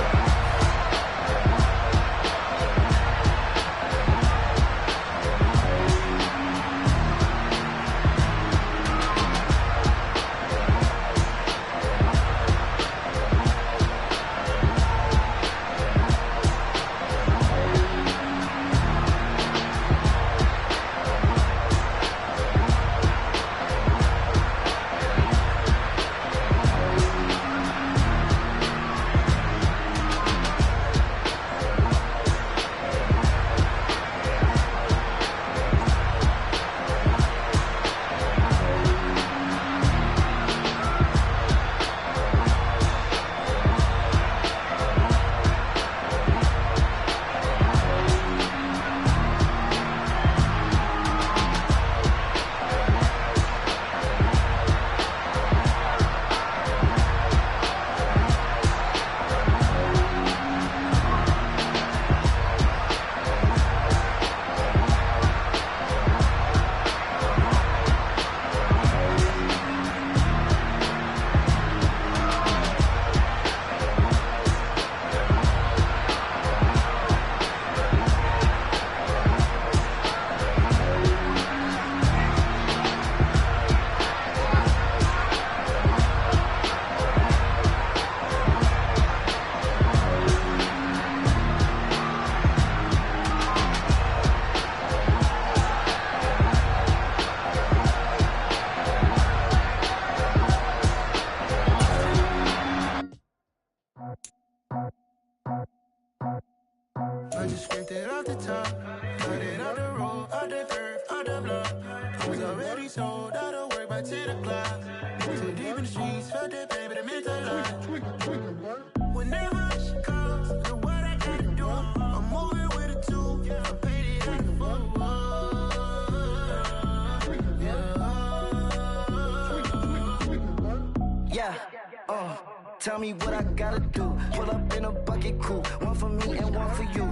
Tell me what I gotta do. Pull up in a bucket crew. One for me and one for you.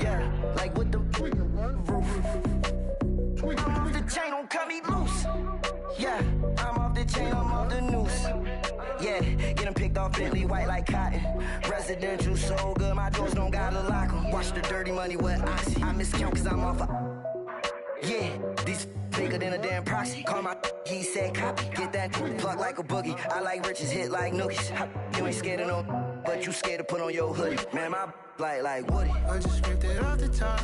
Yeah, like with the roof. I'm off the chain, don't cut me loose. Yeah, I'm off the chain, I'm off the noose. Yeah, getting picked off Bentley white like cotton. Residential so good, my doors don't gotta lock 'em. Watch the dirty money with oxy. I miscount cause I'm off yeah, these bigger than a damn proxy. Call my he said copy. Get that plug like a boogie. I like riches, hit like nookies. You ain't scared of no, but you scared to put on your hoodie. Man, my like Woody. I just scraped it off the top.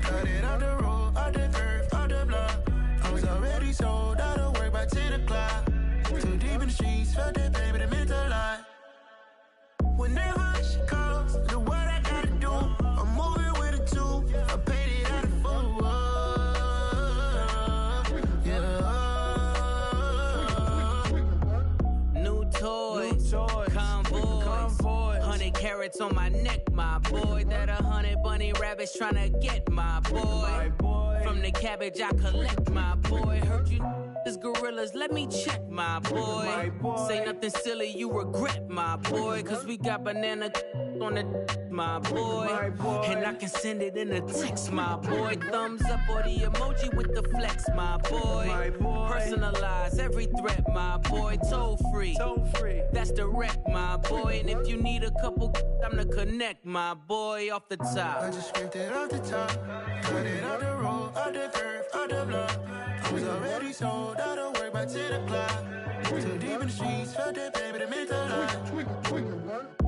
Cut it off the road, off the curve, off the block. I was already sold out of work by 10 o'clock. Too deep in the streets, felt that baby, the mental lie. Whenever she calls, do what I gotta do. I'm moving with a two. I paid it out of full. New toys, convoys, 100 carats on my neck, my boy. That 100 bunny rabbits tryna get my boy. From the cabbage I collect, my boy. Heard you is gorillas, let me check, my boy. Say nothing silly, you regret, my boy. Cause we got banana on the my boy. And I can send it in a text, my boy. Thumbs up or the emoji with the flex, my boy. Personalize every threat, my boy. Toll free, that's direct, my boy. And if you need a couple, I'm to connect, my boy, off the top. I just scraped it off the top. Cut it off the road, off the curve, off the block. I was already sold out of work by 10 o'clock. Too deep in the streets, felt that baby, the mental lie.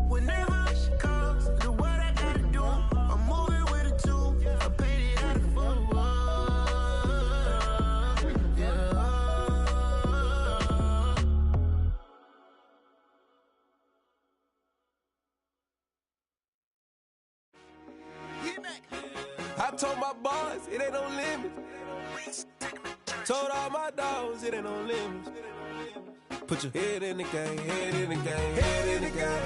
Whenever she calls, do what I gotta do. I'm moving with a two. I paid it out of full. I told my boys, it ain't no limits. Told all my dogs, it ain't no limits. Put your head in the game, head in the game, head in the game.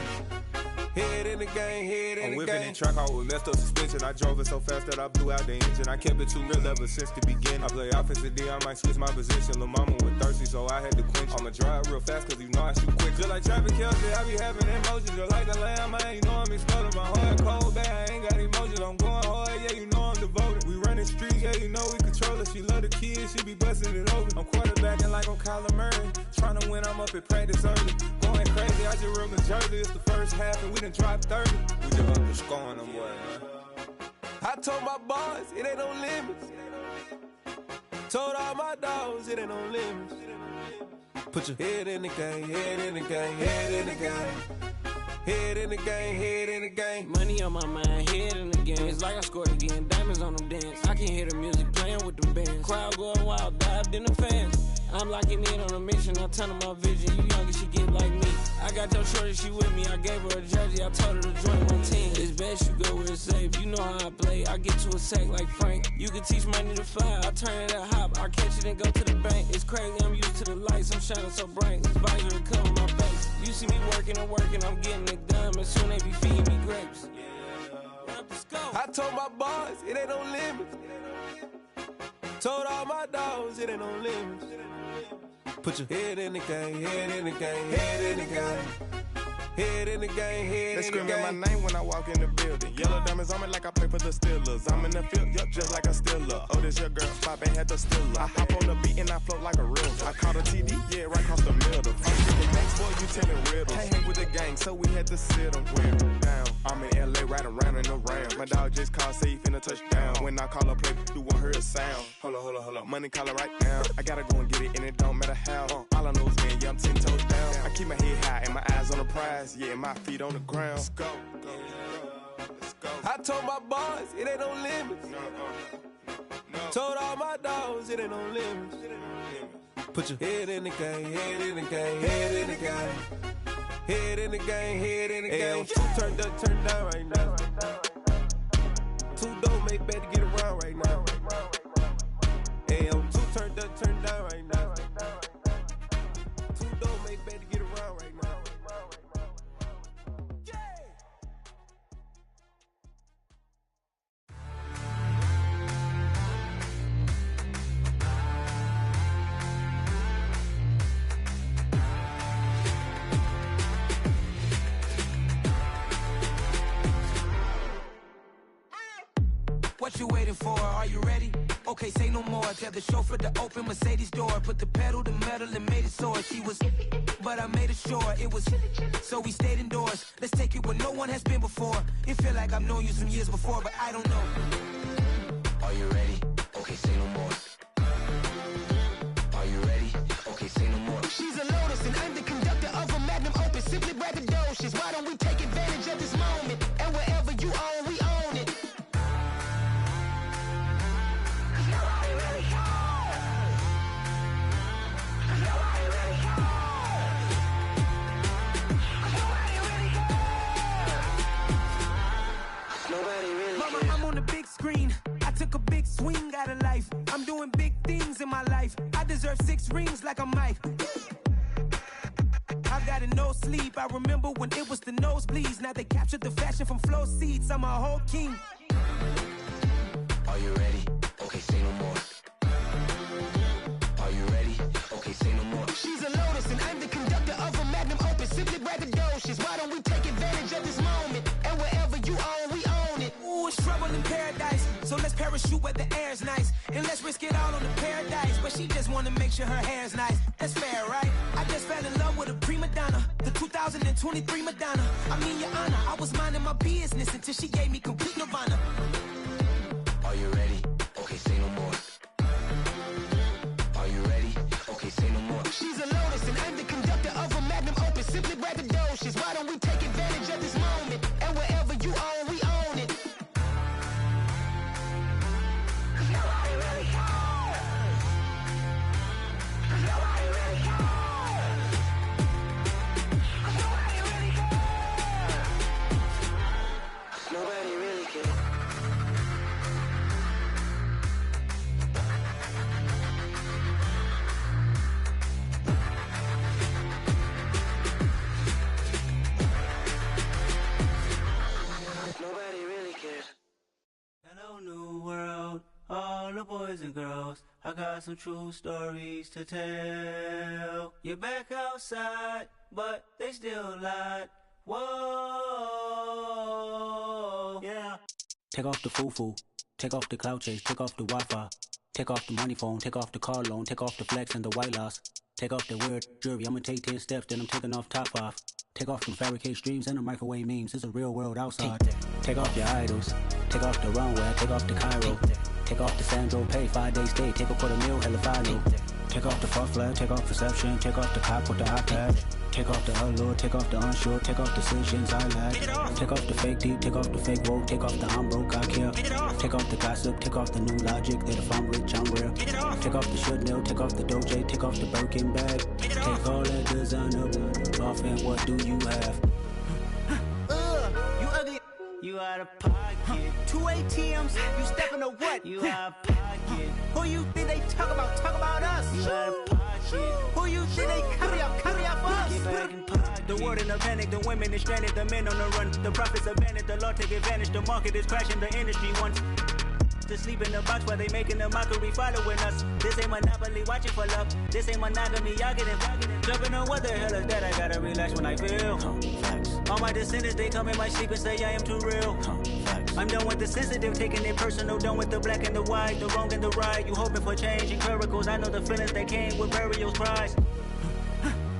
Head in the game, head in the game. I'm whipping in track out with messed up suspension. I drove it so fast that I blew out the engine. I kept it too real ever since the beginning. I play offensive D, I might switch my position. Lil' mama was thirsty, so I had to quench. I'ma drive real fast, cause you know I shoot quick. Just like traffic Kelsey, I be having emotions. Just like the lamb, man, you know I'm exploding. My heart cold, bad, I ain't got emotions. I'm going hard, yeah, you know I'm devoted. We running streets, yeah, you know we control it. She love the kids, she be busting it over. I'm quarterbacking like I'm Kyler Murray. Trying to win, I'm up at practice early. Going crazy, I just real the jersey. It's the first half and we done dropped 30. We just up to scoring them, boy, man. I told my boys, it ain't no limits. Told all my dogs, it ain't no limits. Put your head in the game, head in the game, head in the game. Head in the game, head in the game. Money on my mind, head in the game. It's like I scored again, diamonds on them dance. I can hear the music playing with them bands. Crowd going wild, dived in the fans. I'm locking in on a mission, I tell her my vision. You younger, she get like me. I got your shorty, she with me. I gave her a jersey, I told her to join my team. It's best you go where it's safe. You know how I play. I get to a sack like Frank. You can teach money to fly. I turn it at hop. I catch it and go to the bank. It's crazy, I'm used to the lights. I'm shining so bright. This visor cover my face. You see me working and working, I'm getting it done. And soon they be feeding me grapes. I told my boys, it ain't no limits. Told all my dogs, it ain't no limits. Put your head in the game, head in the game, head in the game. Head in the game, head in the game. They screaming my name when I walk in the building. Yellow diamonds on me like I play for the Steelers. I'm in the field, yup, just like a Steeler. Oh, this your girl, Pop ain't had the Steeler. I hop on the beat and I float like a real. I caught a TD, yeah, right across the middle. I'm shooting next, boy, you telling riddles. Can't hang with the gang, so we had to sit them down. I'm in LA, riding around and around. My dog just called, say he finna touch down. When I call a play, you won't hear a sound. Hold up, money caller right now. I gotta go and get it, and it don't matter how. All I know is, man, yeah, I'm 10 toes down. I keep my head high and my eyes on the prize. Yeah, my feet on the ground. Let's go. Let's go. I told my boys, it ain't no limits. No. Told all my dogs, it ain't no limits. Put your head in the game, head in the game, head in the game. Head in the game, head in the game. Two turned up, turned down right now. Two dope make better get around right now. Two turned up, turned down right now. Two dope make better get around right now. what you waiting for? Are you ready? Okay, say no more. Tell the chauffeur to open Mercedes door. Put the pedal to metal and made it soar. She was, but I made it sure it was. So we stayed indoors. Let's take it where no one has been before. It feel like I've known you some years before, but I don't know. Are you ready? Okay, say no more. Are you ready? Okay, say no more. She's a Lotus and I'm the conductor of a Magnum Opus. Simply braggadocious. Why don't we take advantage of this moment? And wherever you own, we own it. Mama, I'm on the big screen. I took a big swing out of life. I'm doing big things in my life. I deserve 6 rings like I'm Mike. I've got no sleep. I remember when it was the nosebleeds. Now they captured the fashion from flow seats. I'm a whole king. Are you ready? Okay, say no more. Are you ready? Okay, say no more. She's a Lotus and I'm the conductor of a Magnum Opus. Simply braggadocious. Why don't we take advantage of this moment? And wherever you own, we own it. Ooh, it's trouble in paradise. So let's parachute where the air's nice. And let's risk it all on the paradise. But she just wanna make sure her hair's nice. That's fair, right? I just fell in love with a prima donna. The 2023 Madonna. I mean, your honor, I was minding my business until she gave me complete nirvana. Are you ready? Okay, say no more. Are you ready? Okay, say no more. She's a Lotus and I'm the conductor of a Magnum Opus. Simply braggadocious. Why don't we take advantage of this moment? And wherever you own, we own it. Nobody really cares. Nobody really cares. Nobody really cares. Nobody really cares. Nobody really cares. Hello, new world, all the boys and girls. I got some true stories to tell. You're back outside, but they still lied. Whoa, yeah. Take off the foo-foo, take off the cloud chase, take off the Wi-Fi, take off the money phone, take off the car loan, take off the flex and the white loss, take off the weird jewelry. I'ma take 10 steps, then I'm taking off top off. Take off them fabricate streams and the microwave memes. It's a real world outside. Take off your idols, take off the runway, take off the Cairo, take off the Sandro pay, 5-day stay, take a $250,000 hella final. Take off the fuck flag, take off perception, take off the cop with the iPad. Take off the allure, take off the unsure, take off decisions I lack. Take off the fake deep, take off the fake woke, take off the I'm broke, I care. Take off the gossip, take off the new logic that if I'm rich, I'm real. Take off the should know, take off the Doge, take off the Birkin bag. Take all that designer off and what do you have? You ugly. You out of pocket. 2 ATMs, you stepping to what? You out of pocket. Who you think they talk about? Talk about us. You out of pocket. Who you think they carry up for us? Get back in pocket. The world in a panic, the women is stranded, the men on the run. The profits abandoned, the law take advantage. The market is crashing, the industry wants to sleep in the box while they making a mockery following us. This ain't Monopoly, watching for love. This ain't monogamy, y'all getting jumping on what the hell is that? I gotta relax when I feel. All my descendants, they come in my sleep and say I am too real. I'm done with the sensitive, taking it personal. Done with the black and the white, the wrong and the right. You hoping for change and miracles. I know the feelings that came with burials, cries.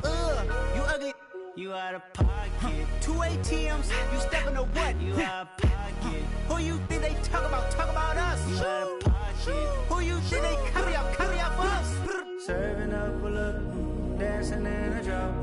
You ugly. You out of pocket. 2 ATMs, you stepping to what? You out of pocket. Who you think they talk about? Talk about us. You out of pocket. Who you think they carry up for us? Serving up a look, dancing in a drop.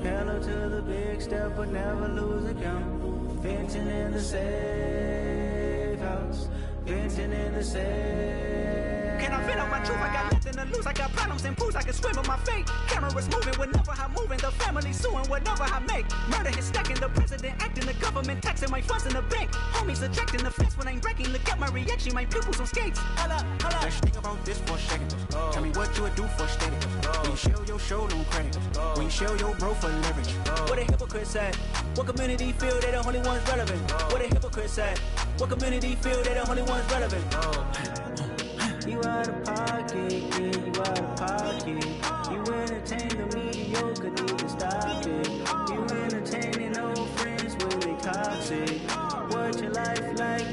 Hello to the big step, but never lose a count. Venting in the safe house. Venting in the safe. Can I vent on my truth? I got nothing to lose. I got problems and pools. I can swim on my fate. Cameras moving whenever I'm moving. The family suing whatever I make. Murder is stacking. The president acting. The government taxing my funds in the bank. Homies ejecting the fence when I'm breaking. Look at my reaction. My pupils on skates. Hold up. Let's think about this for a second. Tell me what you would do for steady. When you show your show, no credit. When you show your bro for leverage. What a hypocrite said. What community feel they the only ones relevant? What a hypocrite said. What community feel they the only ones relevant? You out of pocket, yeah, you out of pocket. You entertain the mediocre, need to stop it. You entertaining old friends when they toxic. What your life like?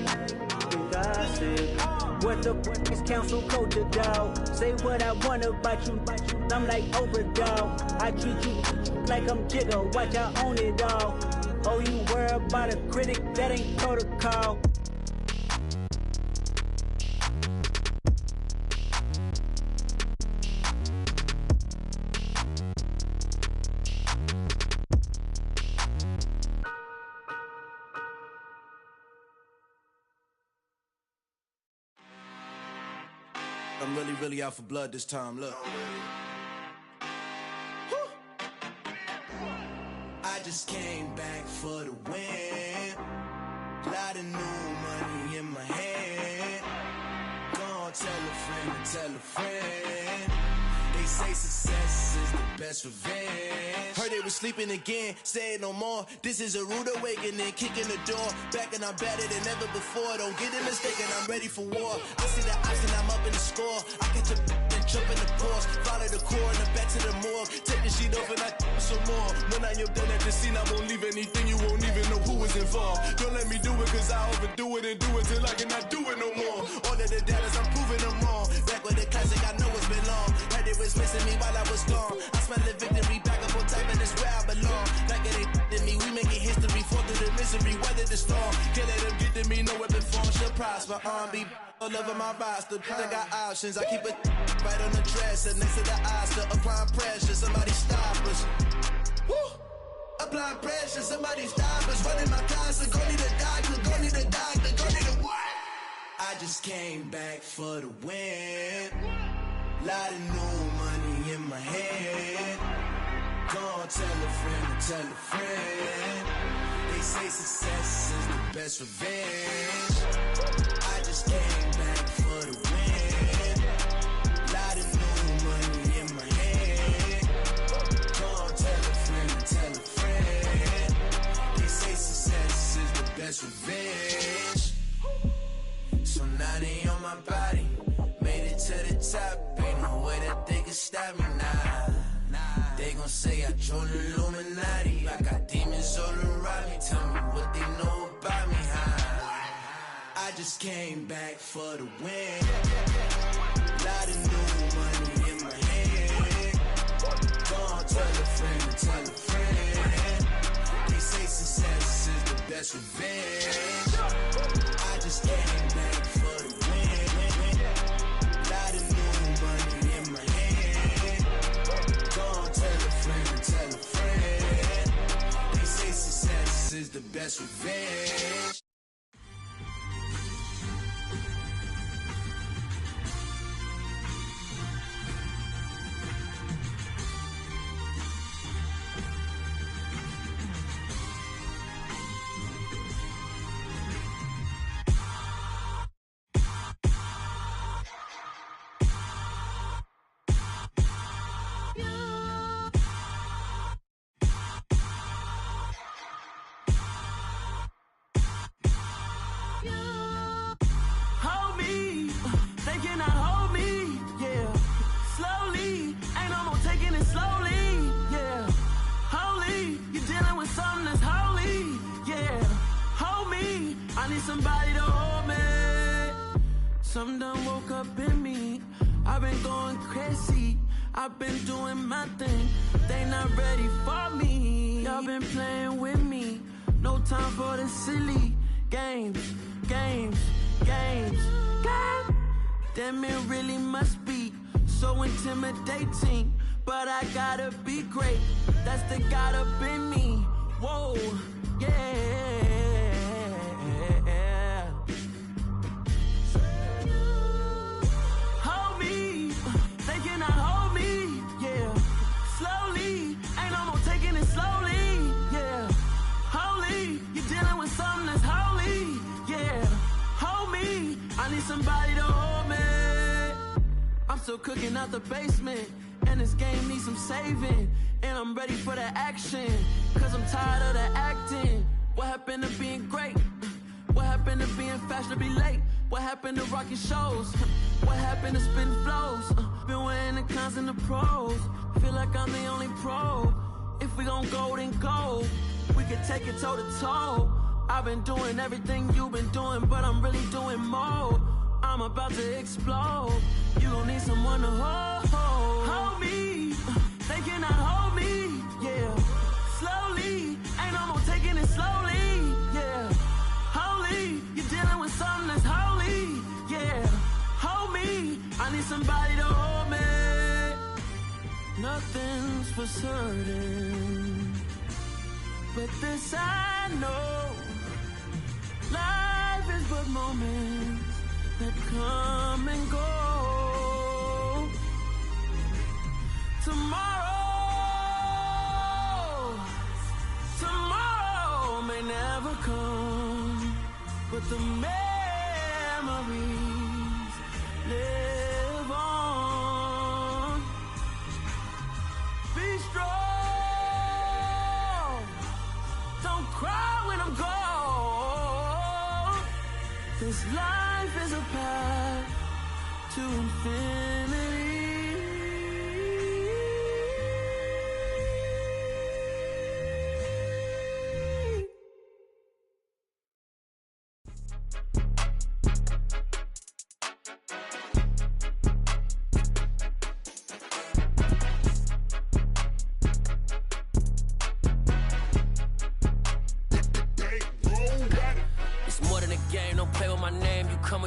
You gossip. What the fuck is council culture, dog? Say what I want about you, I'm like overdog. I treat you like I'm Jigga, watch I own it all. Oh, you worry about a critic, that ain't protocol. I'm really out for blood this time, look. I just came back for the win. Lot of new money in my hand. Gonna tell a friend to tell a friend. They say success is the best revenge. Heard they was sleeping again, say it no more. This is a rude awakening, kicking the door. Back and I'm better than ever before. Don't get it mistaken, I'm ready for war. I see the option, I'm up in the score. I catch a and jump in the course. Follow the core and the back to the morgue. Take the sheet off and I some more. When I am done at the scene, I won't leave anything. You won't even know who is involved. Don't let me do it, cause I overdo it and do it till I cannot do it no more. All of the doubters, I'm proving them wrong. Back with the classic, I know it's been long. Heard it was missing me while I was gone. I smell the victory, back up on top, and it's where I belong. Like it ain't to me, we making history. Fall through the misery, weather the storm. Can't let them get to me, no weapon form shall prosper. Be all over my roster, I got options. I keep it right on the dresser, next to the Oscar. Applying pressure, somebody stop us. Woo! Applying pressure, somebody stop us. Running my closet, go need a doctor, go need a doctor, go need a what? I just came back for the win. Lot of new money in my head. Gonna tell a friend to tell a friend. They say success is the best revenge. I just came back for the win. Lot of new money in my head. Gonna tell a friend to tell a friend. They say success is the best revenge. So now they on my body. Made it to the top. Ain't no way that they can stop me now. They gon' say I joined the Illuminati. I got demons all around me. Tell me what they know about me, huh? I just came back for the win. Lot of new money in my hand. Gonna tell a friend to tell a friend. They say success is the best revenge. I just came back for the win. Lot of new money in my hand. Gonna tell a friend to tell a friend. They say success is the best revenge. Somebody to hold me. Some done woke up in me. I've been going crazy. I've been doing my thing. They not ready for me. Y'all been playing with me. No time for the silly games. God damn, it really must be so intimidating. But I gotta be great. That's the God up in me. Whoa, yeah. Somebody to hold me. I'm still cooking out the basement, and this game needs some saving. And I'm ready for the action, cause I'm tired of the acting. What happened to being great? What happened to being fashionably late? What happened to rocking shows? What happened to spitting flows? Been wearing the cons and the pros. Feel like I'm the only pro. If we gon' go, then go. We could take it toe to toe. I've been doing everything you've been doing, but I'm really doing more. I'm about to explode. You gon' need someone to hold me. They cannot hold me, yeah. Slowly, ain't no more taking it slowly, yeah. Holy, you're dealing with something that's holy, yeah. Hold me, I need somebody to hold me. Nothing's for certain, but this I know. Life is but moments that come and go. Tomorrow may never come, but the memories live on. Be strong, don't cry when I'm gone. This life is a path to infinity.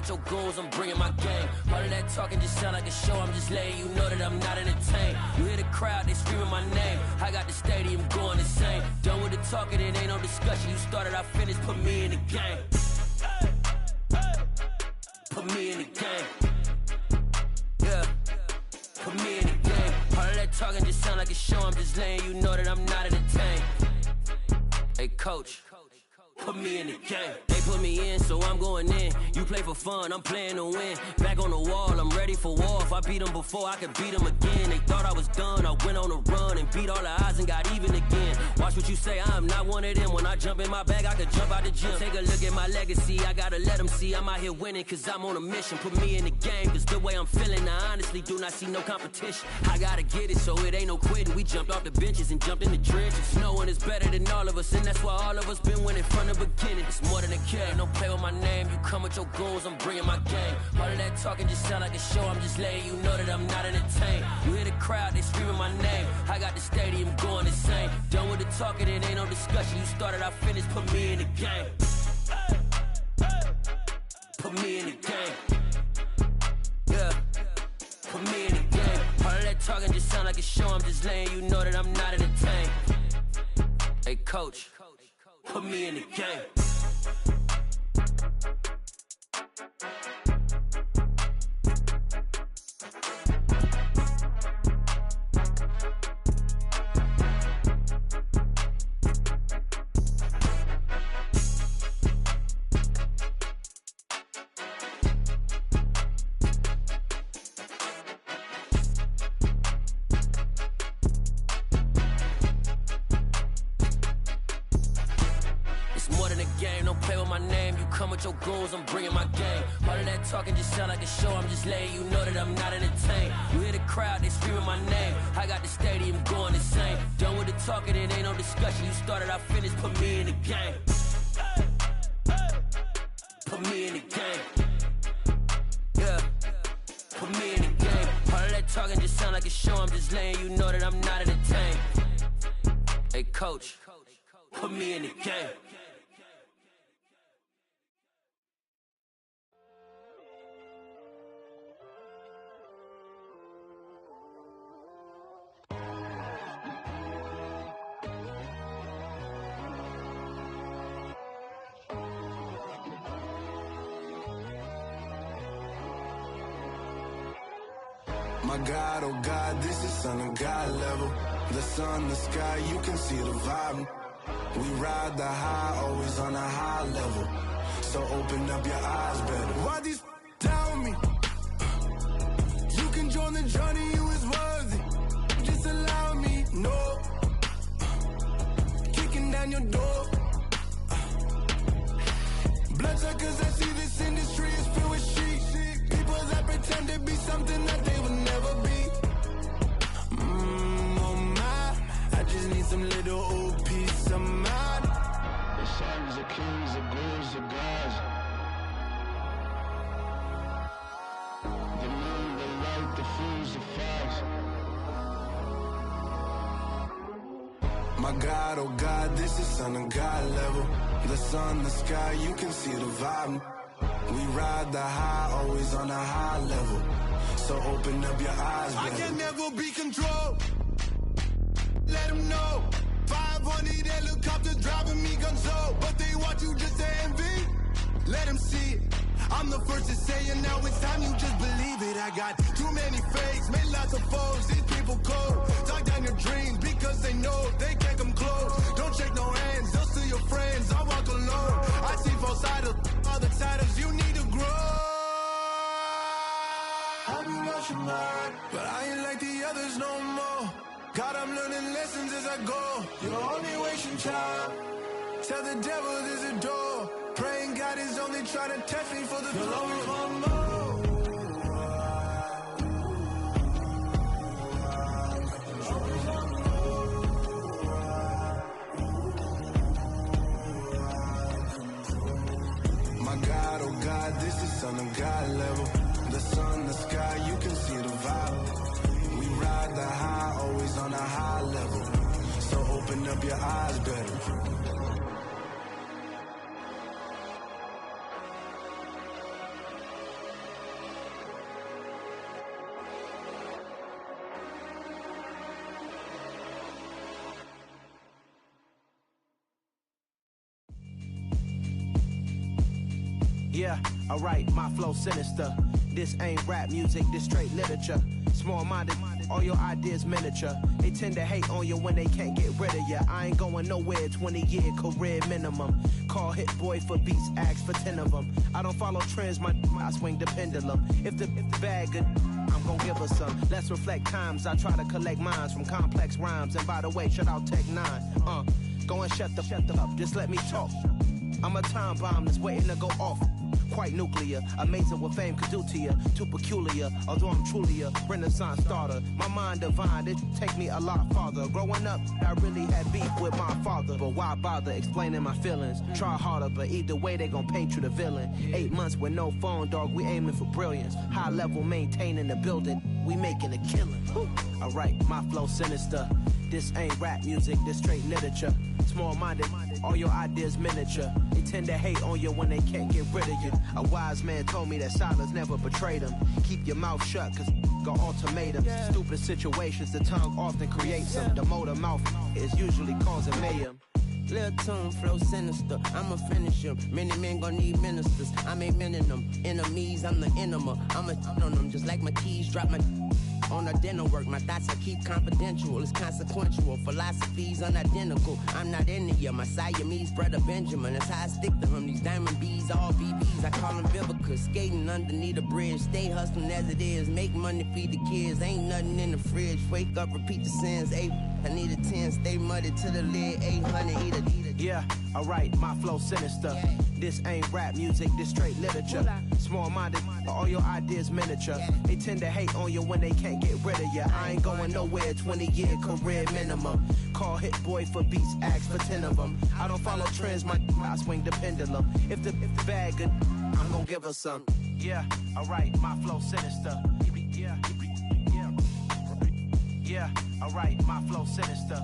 Your goals, I'm bringing my game. All of that talking just sound like a show. I'm just letting you know that I'm not entertained. You hear the crowd, they screaming my name. I got the stadium going insane. Done with the talking, it ain't no discussion. You started, I finished, put me in the game. Put me in the game. Yeah, put me in the game. All of that talking just sound like a show. I'm just letting you know that I'm not entertained. Hey, coach, put me in the game. They put me in, so I'm going in. You play for fun, I'm playing to win. Back on the wall, I'm ready for war. If I beat them before, I could beat them again. They thought I was done, I went on a run and beat all the odds and got even again. Watch what you say, I'm not one of them. When I jump in my bag, I could jump out the gym. Take a look at my legacy, I gotta let them see I'm out here winning, cause I'm on a mission. Put me in the game, cause the way I'm feeling, I honestly do not see no competition. I gotta get it, so it ain't no quitting. We jumped off the benches and jumped in the trenches. No one is better than all of us, and that's why all of us been winning from the beginning. It's more than a kid, don't play with my name. You come with your goons, I'm bringing my game. All of that talking just sound like a show. I'm just letting you know that I'm not entertained. You hear the crowd, they screaming my name. I got the stadium going insane. Done with the talking, it ain't no discussion. You started, I finished, put me in the game. Put me in the game. Yeah, put me in the game. All of that talking just sound like a show. I'm just letting you know that I'm not entertained. Hey, coach, put me in the game. Your goons, I'm bringing my game. All of that talking just sound like a show. I'm just letting you know that I'm not entertained. You hear the crowd, they screaming my name. I got the stadium going insane. Done with the talking, it ain't no discussion. You started, I finished, put me in the game. Put me in the game. Yeah, put me in the game. All of that talking just sound like a show. I'm just letting you know that I'm not entertained. Hey, coach, put me in the game. My God, oh God, this is Son of God level. The sun, the sky, you can see the vibe. We ride the high, always on a high level. So open up your eyes better. Why these tell me? You can join the journey, you is worthy. Just allow me, no. Kicking down your door. Bloodsuckers, I see this industry is filled with sheep. People that pretend to be something that they will never be. Oh my, I just need some little old peace of mind. The sons, the kings, the bulls, the gods. My God, oh God, this is son of God level. The sun, the sky, you can see the vibe. We ride the high, always on a high level. So open up your eyes, baby. I can never be controlled. Let them know. 500 helicopters driving me gunso. But they want you just to envy. Let them see it. I'm the first to say it, now it's time you just believe it. I got too many fakes, made lots of foes. These people cold. Talk down your dreams because they know they can't come close. Don't shake no hands, they'll steal your friends. I walk alone. I see false idols, other titles. You need to grow. I've been rushing mine, but I ain't like the others no more. God, I'm learning lessons as I go. You're only wasting time. Tell the devil there's a door. Praying God is only trying to test me for the glory. My God, oh God, this is son of God level. The sun, the sky, you can see the vibe. We ride the high, always on a high level. So open up your eyes better. Yeah, alright, my flow sinister. This ain't rap music, this straight literature. Small-minded, all your ideas miniature. They tend to hate on you when they can't get rid of you. I ain't going nowhere, 20-year career minimum. Call Hit Boy for beats, ask for 10 of them. I don't follow trends, I swing the pendulum. If the bag good, I'm gon' give her some. Let's reflect times, I try to collect minds from complex rhymes. And by the way, shout out Tech 9. Go and shut the up, just let me talk. I'm a time bomb that's waiting to go off. Quite nuclear, amazing what fame could do to you. Too peculiar, although I'm truly a renaissance starter. My mind divine, it take me a lot farther. Growing up, I really had beef with my father. But why bother explaining my feelings? Try harder, but either way they gon' paint you the villain. 8 months with no phone, dog, we aiming for brilliance. High level, maintaining the building, we making a killing. Alright, my flow sinister. This ain't rap music, this straight literature. Small-minded, all your ideas miniature. They tend to hate on you when they can't get rid of you. A wise man told me that silence never betrayed him. Keep your mouth shut, cause got ultimatums. Stupid situations, the tongue often creates them. The motor mouth is usually causing mayhem. Lil' tune, flow sinister, I'ma finish him. Many men gon' need ministers, I'm aiming them. Enemies, I'm the enema, I'ma on them. Just like my keys, drop my on a dinner work. My thoughts I keep confidential, it's consequential. Philosophies unidentical, I'm not in it yet. My Siamese brother Benjamin, that's how I stick to him. These diamond bees, all BBs, I call them Vivica. Skating underneath a bridge, stay hustling as it is. Make money, feed the kids, ain't nothing in the fridge. Wake up, repeat the sins, I need a 10, stay muddy to the lid, 800, eat a. Yeah, alright, my flow sinister. This ain't rap music, this straight literature. Small-minded, all your ideas miniature. They tend to hate on you when they can't get rid of you. I ain't going nowhere, 20-year career minimum. Call Hit Boy for beats, ask for 10 of them. I don't follow trends, I swing the pendulum. If the bag good, I'm gon' give her some. Yeah, alright, my flow sinister. Yeah, alright, my flow sinister.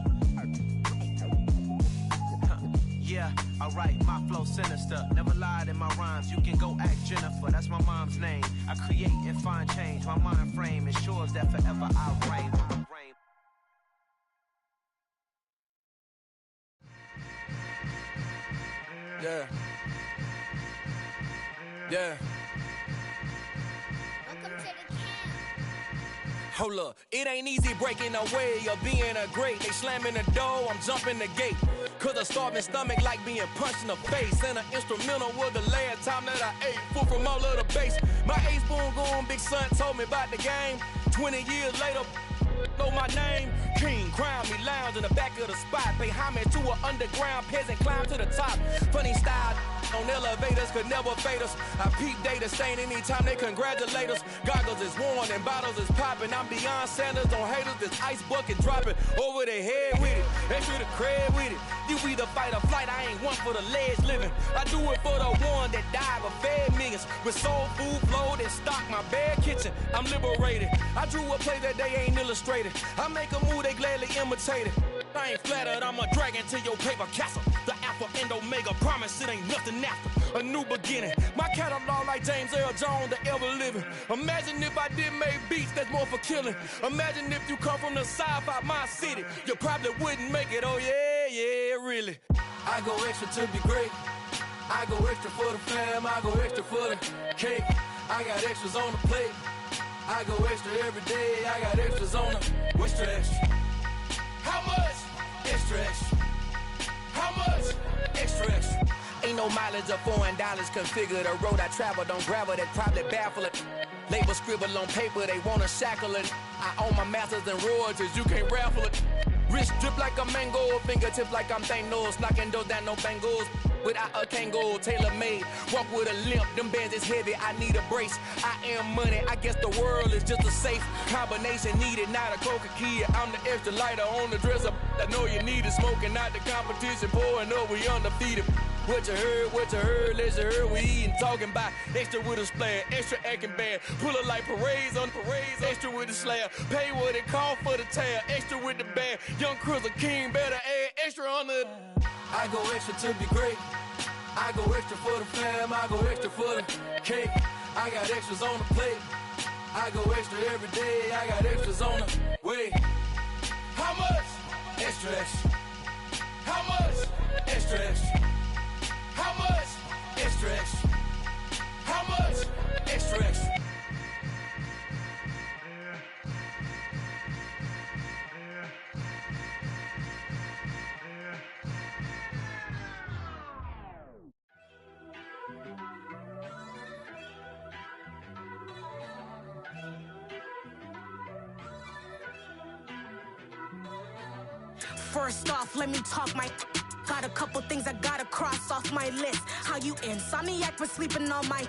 Yeah, alright, my flow sinister. Never lied in my rhymes, you can go ask Jennifer, that's my mom's name. I create and find change, my mind frame ensures that forever I reign. Yeah. Yeah. Hold up, it ain't easy breaking away or being a great. They slamming the door, I'm jumping the gate. Cause a starving stomach like being punched in the face. And an instrumental was the last time that I ate food from all of the bass. My A-spoon going, big son told me about the game. 20 years later, know my name. King, crown me, lounge in the back of the spot. Pay homage to an underground peasant, climb to the top. Funny style on elevators could never fade us. I peep data stain anytime they congratulate us. Goggles is worn and bottles is popping. I'm beyond Sanders on haters, this ice bucket dropping over their head with it. Extra the cred with it. You either fight or flight, I ain't one for the ledge living. I do it for the one that died but fed millions. With soul food flowed and stocked my bare kitchen. I'm liberated. I drew a play that they ain't illustrated. I make a move, they gladly imitate it. I ain't flattered, I'm a dragon to your paper castle. The alpha and omega, promise it ain't nothing after. A new beginning, my catalog like James Earl Jones, the ever living. Imagine if I did make beats that's more for killing. Imagine if you come from the south out my city, you probably wouldn't make it, oh yeah, really. I go extra to be great. I go extra for the fam, I go extra for the cake. I got extras on the plate. I go extra every day, I got extras on the extra extra. How much? Extra extra. How much? Extra extra. Ain't no mileage of $4 configure the road I travel. Don't gravel, that probably baffle it. Label scribble on paper, they wanna shackle it. I own my masters and royalties, you can't raffle it. Wrist drip like a mango, fingertips like I'm Thanos. Knocking those down, no bangles. Without a Kango, tailor-made. Walk with a limp, them bands is heavy, I need a brace. I am money, I guess the world is just a safe combination needed, not a coca key. I'm the extra lighter on the dresser. I know you need it, smoking out the competition, pouring up, we undefeated. What you heard, let's hear we eatin', talking about extra with a splash, extra acting bad, pull it like parades on parades, extra with the slab, pay what it cost for the tab, extra with the bag, young Cruiser King, better add extra on the. I go extra to be great. I go extra for the fam, I go extra for the cake. I got extras on the plate. I go extra every day, I got extras on the way. How much? Extra extra. How much? Extra extra. How much? Extra extra. How much? Extra extra. First off, let me talk my. Got a couple things I gotta cross off my list. How you insomniac for sleeping on my.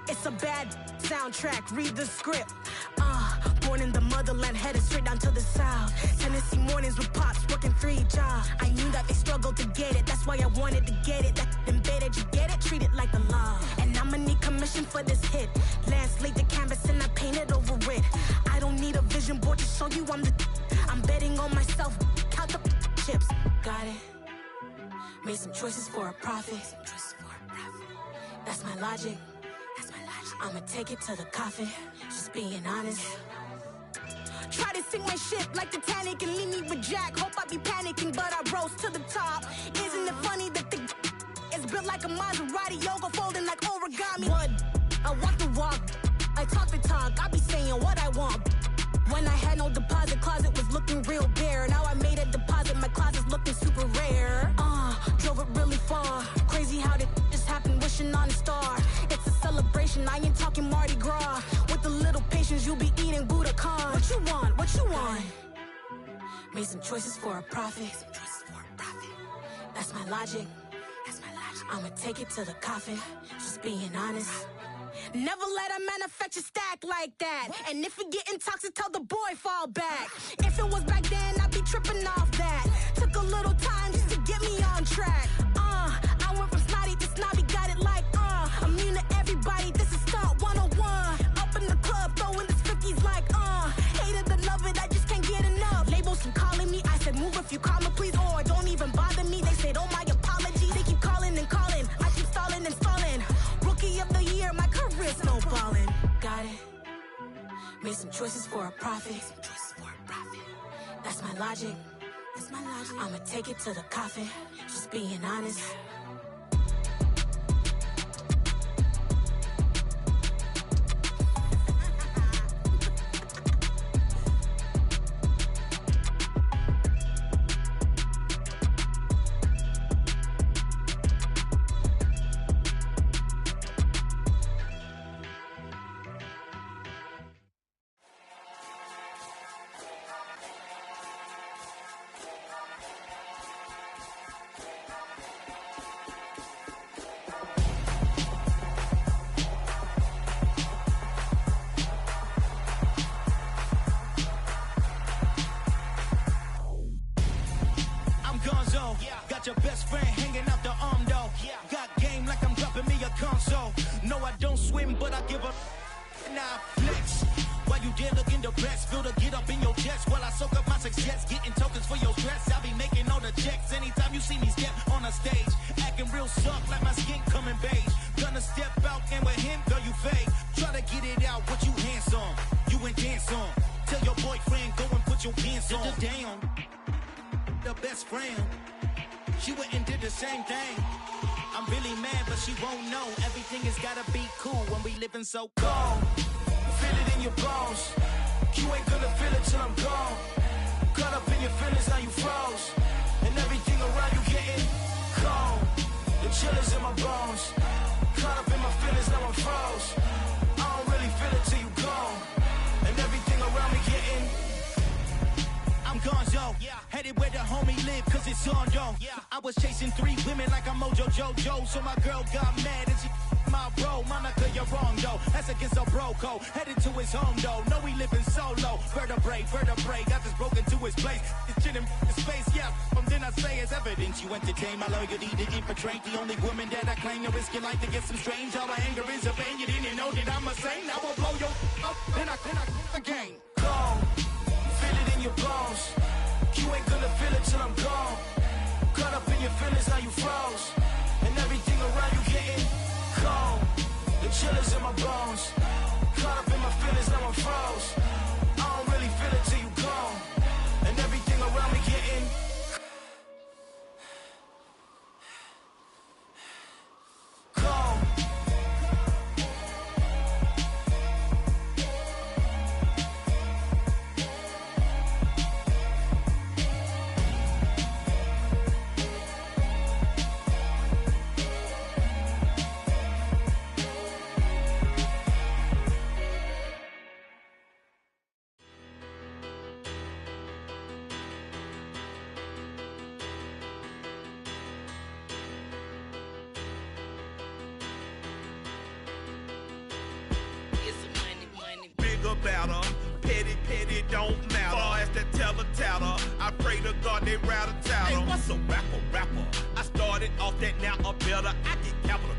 It's a bad soundtrack, read the script. Born in the motherland, headed straight down to the south. Tennessee mornings with pops, working 3 jobs. I knew that they struggled to get it, that's why I wanted to get it. That embedded, you get it, treat it like the law. And I'ma need commission for this hit. Lance laid the canvas and I painted over it. I don't need a vision board to show you I'm the. I'm betting on myself, count the chips. Got it. Made some choices for a profit. That's my logic. I'ma take it to the coffin. Just being honest. Try to sink my ship like Titanic and leave me with Jack. Hope I be panicking, but I rose to the top. Isn't it funny that the is built like a Maserati, yoga folding like origami? What? I walk the walk. I talk the talk. I be saying what I want. When I had no deposit, closet was looking real bare. Now I made a deposit, my closet's looking super rare. Drove it really far. Crazy how did just happen, wishing on a star. It's a celebration, I ain't talking Mardi Gras. With a little patience, you'll be eating Budokan. What you want? What you want? Made some choices for a profit. That's my logic. I'ma take it to the coffin. Just being honest. Never let a manufacture stack like that. And if it getting toxic, tell the boy fall back. If it was back then, I'd be tripping off that. Took a little time just to get me on track. I went from snotty to snobby, got it like immune to everybody, this is stunt 101. Up in the club, throwing this 50s like hate it or love it, I just can't get enough. Labels keep calling me, I said move if you call me please, or don't even bother me. They said oh my apologies, they keep calling and calling, I keep stalling and stalling. Rookie of the year, my career's snowballing. Got it. Made some choices for a profit. That's my logic. I'ma take it to the coffin. Just being honest. Got your best friend hanging out the arm though. Got game like I'm dropping me a console. No, I don't swim, but I give a. Now flex. Why you dare looking depressed? Feel the get up in your chest while I soak up my success. Getting tokens for your stress. I'll be making all the checks anytime you see me step on a stage. Acting real suck like my skin coming beige. Gonna step out and with him, girl, you fake. Try to get it out, what you handsome. You ain't dance on. Tell your boyfriend, go and put your pants on. Damn, the best friend. She went and did the same thing. I'm really mad, but she won't know. Everything has gotta be cool when we living so cold. Feel it in your bones. You ain't gonna feel it till I'm gone. Caught up in your feelings, now you froze. And everything around you getting cold. The chill is in my bones. Caught up in my feelings, now I'm froze. I don't really feel it till you gone. And everything around me getting I'm gonzo, headed where the homie live, cause it's on, yo. I was chasing 3 women like I'm Mojo Jojo, so my girl got mad and she my bro. Monica, you're wrong, though. That's against a bro code. Headed to his home, though. No, we living solo. Vertebrae, got this broken to his place. It's shit in his face, yeah. From then I say it's evidence you entertain my loyalty to infiltrate. The only woman that I claim to risk your life to get some strange. All my anger is a pain. You didn't know that I'm a saint. I will blow your up, then I again. Go. Feel it in your bones. You ain't gonna feel it till I'm gone. Caught up in your feelings, now you froze. And everything around you getting cold. The chill is in my bones. Caught up in my feelings, now I'm froze. I don't really feel it till you gone. And everything around me getting cold. Better, petty don't matter. Far as the teller, I pray to God they rattle tattle. Hey, what's a rapper? I started off that, now I'm better. I get capital.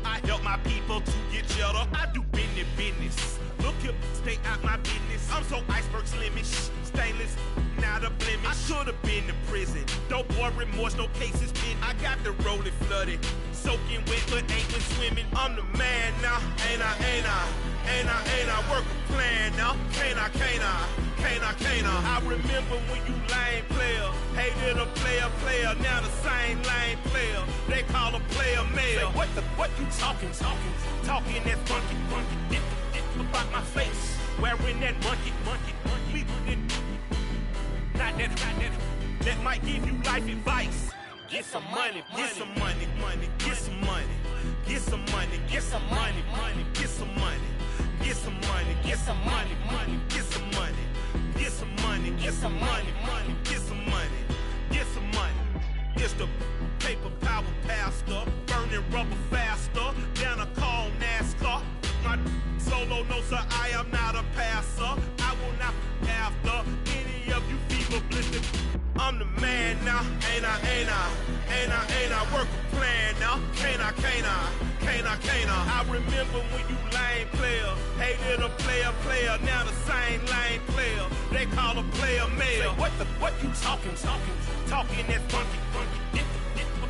I help my people to get cheddar. I do business. Look here, stay out my business. I'm so iceberg slimish, stainless, not a blemish. I should have been to prison. Don't boy remorse, no cases pinned. I got the rolling flooded, soaking wet, but ain't been swimming. I'm the man now, ain't I work a plan now. Can't I? I remember when you lame player, hated a player, now the same lame player. They call a player mayor. Say, what you talking that funky, about my face, wearing that monkey. Not that, that might give you life advice. Get some money, get some money, get some money, get some money, get some money, get some money. Get some money, get some money, get some money, get some money, get some money, get some money, get some money. It's the paper power pastor, burning rubber faster than a call NASCAR. My solo, no sir, I am not a passer. I will not after any of you fever blistered. I'm the man now, ain't I work a plan now, can't I? I remember when you lame player, hated a player, now the same lame player. They call a player mayor. Say, what you talking that funky,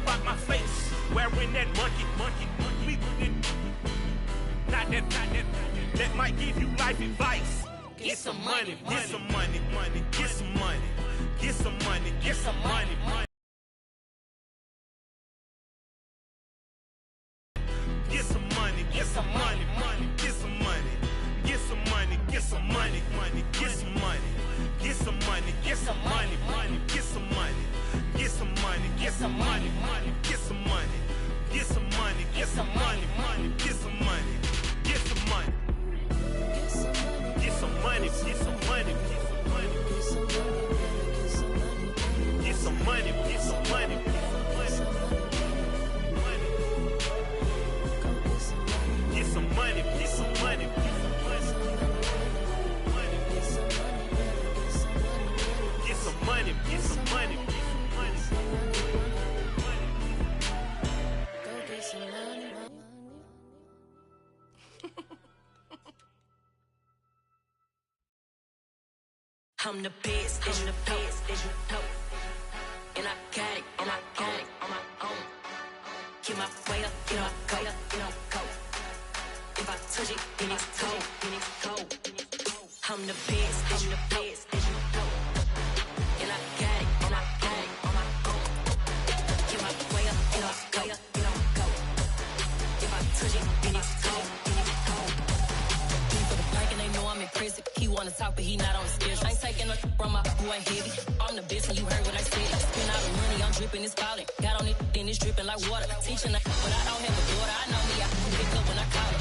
about my face, wearing that monkey. Not that, that might give you life advice. Get some money, get some money, get some money, get some money, get some money. Get some money, get some money, get some money, get some money, get some money, get some money, get some money, get some money, get some money, get some money, get some money, get some money, get some money, get some money, get some money, get some money, get some money, get some money, get some money, get some money. Get some money, get some money. Get some money, get some money. Go get some money. I'm the best, I'm the best, and I got it, and I got it on my own. Get my way up, get my go, go. If I touch it, then it's cold, I'm the best, and I got it, and I got it on my own. Get my way up, get my go. If I touch it, then it's cold, for the blank and they know I'm in prison. He wanna talk, but he not on the schedule. I ain't taking a from my who ain't heavy. I'm the best, and you heard what I said. Spend all the money, I'm dripping, it's falling. Got on it, then it's dripping like water. Teaching, but I don't have a daughter. I know me, I can pick up when I call it.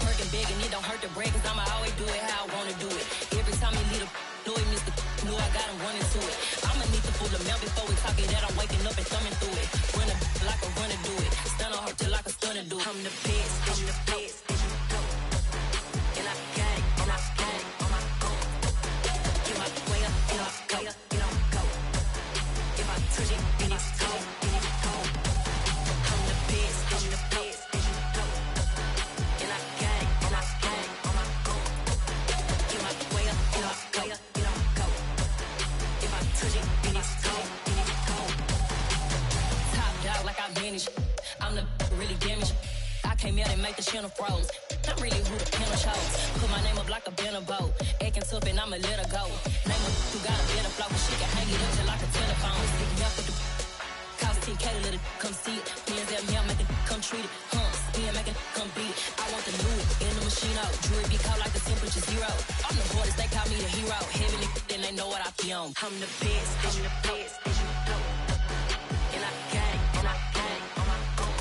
Working big, and it don't hurt to break, cause I'ma always do it how I wanna do it. Every time he lead a know he missed the knew I got him running to it. I'ma need to pull the mail before we talk it that I'm waking up and thumbing through it. Run like a runner do it. Stun on her till like a stunner do it. I'm the best, I'm the best. And I got it, and I got it on my own. Get my way up, get my go. If I touch it, then it's cold, I'm the best, I'm the best. And I got it, and I got it on my own. Get my way up, get my go. If I touch it, then it's cold, Top dog like I manage. I'm the really damaged. I came out and make the channel froze. I'm really who the piano chose. Put my name up like a banner boat. Acting tough and I'ma let her go. Name her who got a better flow, but she can hang it up just like a telephone. Stick me up with the cost 10K to let it come see it. Hands at me, I make it come treat it. Spin, make it come beat it. I want the new in the machine out. Jewelry be caught like the temperature zero. I'm the hardest, they call me the hero. Heaven, then they know what I be on. I'm the best, I'm the best. And I got it, and I got it on my own.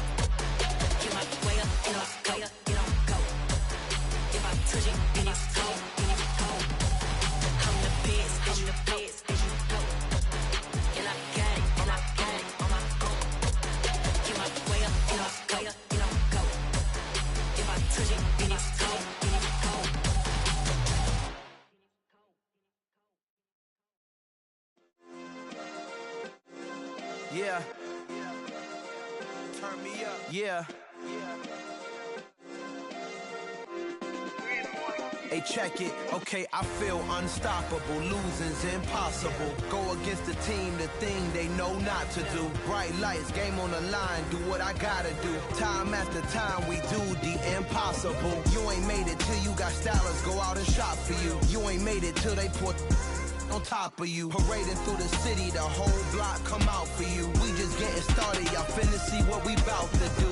Get my way up, and I go. If I touch it, then it's cold, I'm the best, I'm the best. And I got it, and I got it on my own. Get my way up, and I go. If I touch it, then it's cold, Yeah. Turn me up. Yeah. Hey, check it. Okay, I feel unstoppable. Losing's impossible. Go against the team, the thing they know not to do. Bright lights, game on the line, do what I gotta do. Time after time, we do the impossible. You ain't made it till you got stylers go out and shop for you. You ain't made it till they put on top of you. Parading through the city, the whole block come out for you. We just getting started, y'all finna see what we bout to do.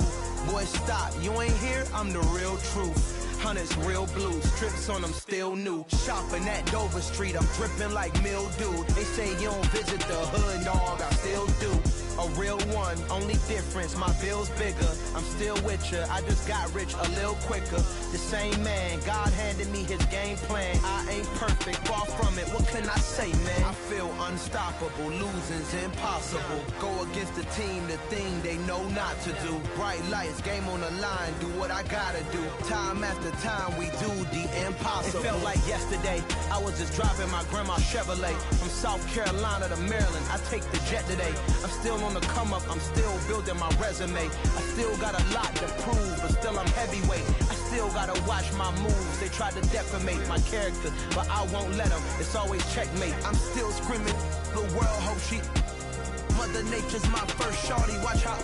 Boy, stop, you ain't here, I'm the real truth. Hunters, real blues, strips on them still new. Shopping at Dover Street, I'm dripping like mildew. They say you don't visit the hood, dog, I still do. A real one, only difference, my bill's bigger. I'm still with ya, I just got rich a little quicker. The same man, God handed me his game plan. I ain't perfect, far from it, what can I say, man? I feel unstoppable, losing's impossible. Go against the team, the thing they know not to do. Bright lights, game on the line, do what I gotta do. Time after time, we do the impossible. It felt like yesterday, I was just driving my grandma's Chevrolet. From South Carolina to Maryland, I take the jet today. I'm still on the come up, I'm still building my resume. I still got a lot to prove, but still I'm heavyweight. I still gotta watch my moves. They tried to defamate my character, but I won't let them. It's always checkmate. I'm still screaming, the world hope she. Mother Nature's my first shorty. Watch how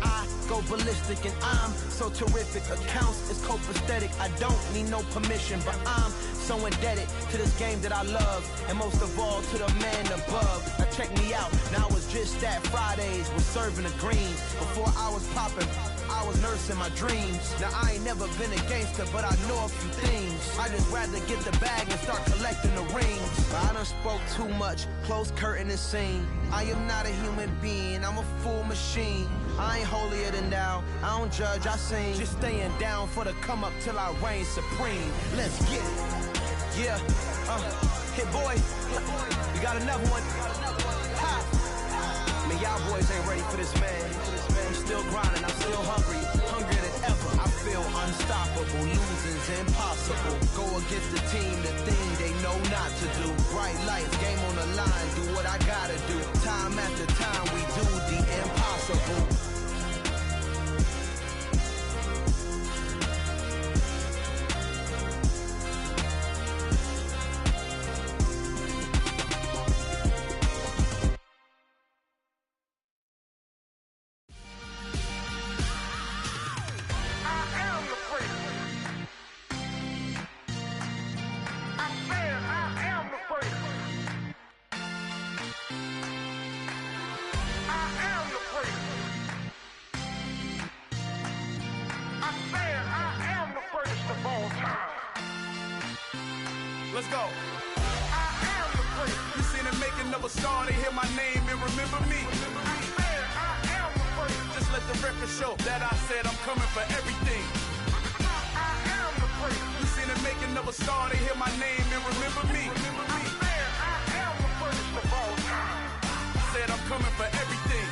I go ballistic, and I'm so terrific. Accounts is copacetic. I don't need no permission, but I'm so indebted to this game that I love, and most of all to the man above. Now check me out, now I was just at Fridays, was serving the greens. Before I was popping, I was nursing my dreams. Now I ain't never been a gangster, but I know a few things. I just rather get the bag and start collecting the rings. I done spoke too much, close curtain and scene. I am not a human being, I'm a full machine. I ain't holier than thou, I don't judge, I sing. Just staying down for the come up till I reign supreme. Let's get it. Yeah, hit boy, we got another one. Ha! Man, y'all boys ain't ready for this, man. I'm still grinding, I'm still hungry, hungrier than ever. I feel unstoppable, losing's impossible. Go against the team, the thing they know not to do. Bright lights, game on the line, do what I gotta do. Time after time, we do the impossible. Let's go. I am the great. You seen the making of a star, they hear my name and remember me. I am the great. Just let the record show that I said I'm coming for everything. I am the great. You seen the making of a star, they hear my name and remember me. I am the greatest of all time. Said I'm coming for everything.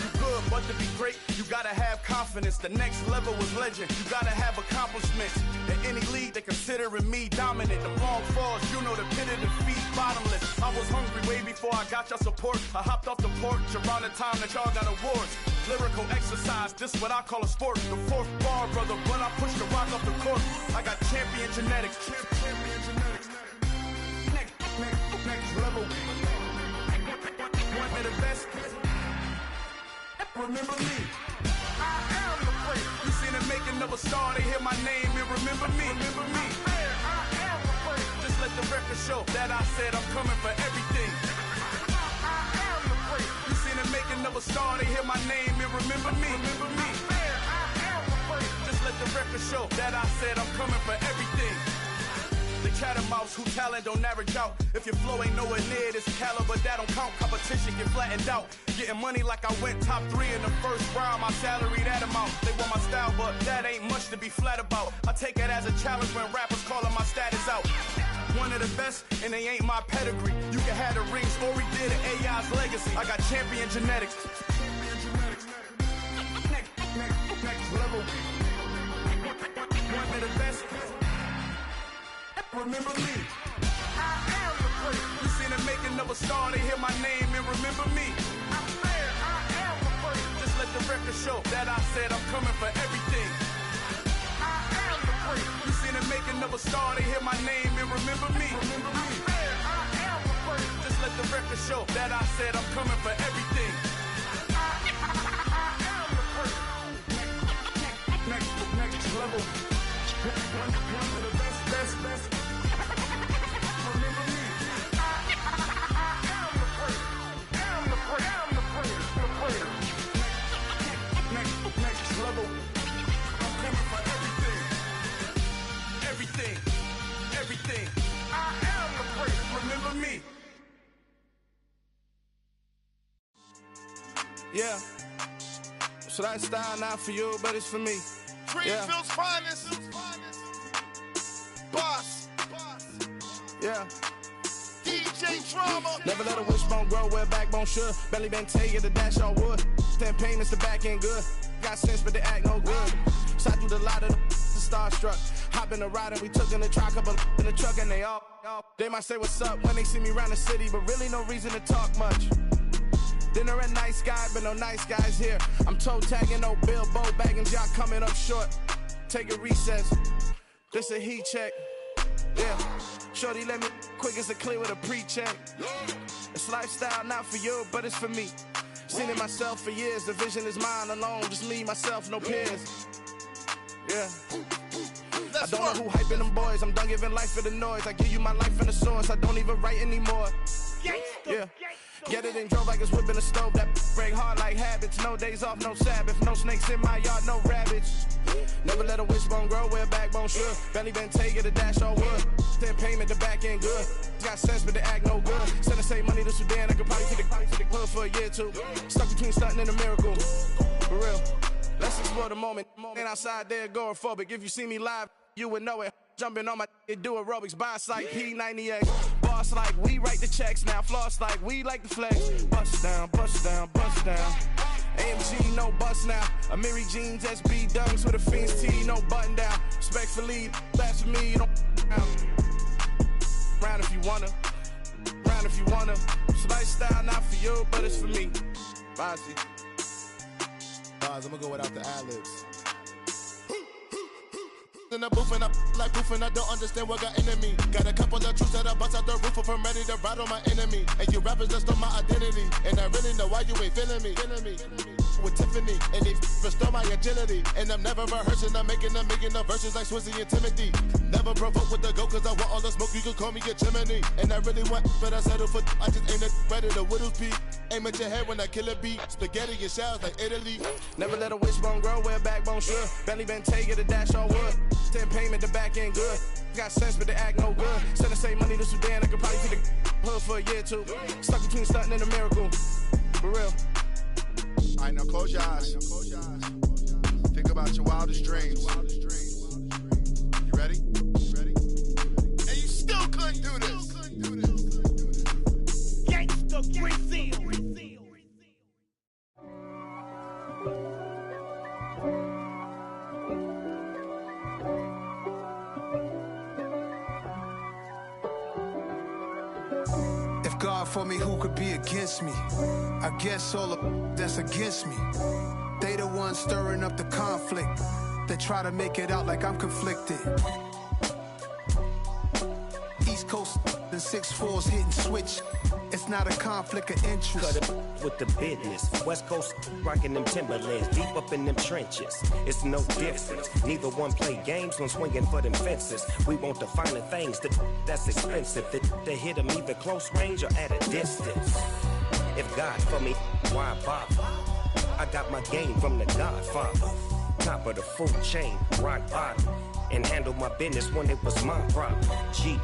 You good, but to be great, you gotta have confidence. The next level was legend. You gotta have accomplishments. In any league, they considering me dominant. The long falls, you know the pit of defeat, bottomless. I was hungry way before I got your support. I hopped off the porch around the time that y'all got awards. Lyrical exercise, this what I call a sport. The fourth bar, brother, but I pushed the rock off the court. I got champion genetics. Champion genetics. Next level. One of the best. Remember me. I am the great. You seen the making of a star, they hear my name and remember me. Remember me. I am the great. Just let the record show that I said I'm coming for everything. I am the great. You seen the making of a star, they hear my name and remember me. Remember me. I am the great. Just let the record show that I said I'm coming for everything. The chattermouths who talent don't average out. If your flow ain't nowhere near this caliber, that don't count. Competition get flattened out. Getting money like I went top 3 in the first round. My salary that amount. They want my style, but that ain't much to be flat about. I take it as a challenge when rappers calling my status out. One of the best, and they ain't my pedigree. You can have the rings, or we did an AI's legacy. I got champion genetics. Next level. One of the best. Remember me. I am the great. You seen the making of a star, they hear my name and remember me. I am the great. Just let the record show that I said I'm coming for everything. I am the great. You seen the making of a star, they hear my name and remember me. Remember me. I am the great. Just let the record show that I said I'm coming for everything. I am the great. Next level. One of the best. Next level. I'm coming for everything. Everything. I am the great. Remember me. Yeah. So that style not for you, but it's for me. Greenfield's finest. Boss. Yeah. DJ Drama. Never let a wishbone grow where a backbone should. Belly been taken to dash all wood. 10 payments, the back end good. Got sense, but they act no good. Shot through the lot of the starstruck. Hop in the ride and we took in the truck, couple in the truck and they all. They might say what's up when they see me around the city, but really no reason to talk much. Dinner at nice guy, but no nice guys here. I'm toe tagging, no Bilbo bagging, jock coming up short. Take a recess. This a heat check. Yeah. Shorty let me quick as a clear with a pre-check. It's lifestyle not for you, but it's for me. Seen it myself for years. The vision is mine alone. Just me, myself, no peers. Yeah. I don't know who hyping them boys. I'm done giving life for the noise. I give you my life in the source. I don't even write anymore. Yeah. Get it and drove like it's whipping a stove. That break hard like habits. No days off, no Sabbath. No snakes in my yard, no rabbits. Never let a wishbone grow where a backbone should. Belly been taken to dash all wood. 10 payment, the back end good. Got sense, but they act no good. Send the same money to Sudan. I could probably take the hood for a year or two. Stuck between stunting and a miracle. For real. Let's explore the moment. Ain't outside there agoraphobic. If you see me live, you would know it. Jumping on my do aerobics, boss like P90X. Boss like we write the checks now. Floss like we like the flex. Bust down, bust down, bust down. AMG, no bust now. Amiri jeans, SB dunks with a Fiends T, no button down. Respectfully, that's for me, you don't round if you wanna. Round if you wanna. It's lifestyle not for you, but it's for me. Bossy. I'm gonna go without the ad-libs. In the booth and I like proof and I don't understand what got into me. Got a couple of truths that I bust out the roof if I'm ready to ride on my enemy. And you rappers just stole my identity, and I really know why you ain't feeling me. With Tiffany, and they restore my agility. And I'm never rehearsing, I'm making a million of verses like Swizzy and Timothy. Never provoke with the go, cause I want all the smoke, you can call me a chimney. And I really want, but I settle for, I just ain't ready to whittles beat. Aim at your head when I kill a beat. Spaghetti and shells like Italy. Never let a wishbone grow where a backbone should. Belly been taken to dash all wood. 10 payment, the back end good. Got sense, but they act no good. Send the same money was banned, I could probably take the hood for a year or two. Stuck between stunting and a miracle. For real. All right, now close your eyes. Think about your wildest dreams. You ready? And you still couldn't do this. Gangsta Brazil. If God for me, who could be against me? I guess all of that's against me. They the ones stirring up the conflict. They try to make it out like I'm conflicted. East Coast and 6'4's hitting switch. It's not a conflict of interest. Cut it with the business. West Coast rocking them Timberlands, deep up in them trenches. It's no difference. Neither one play games when swinging for them fences. We want the finer things that's expensive. They hit them either close range or at a distance. If God for me, why bother? I got my game from the Godfather. Top of the food chain, rock bottom. And handle my business when it was my problem. G.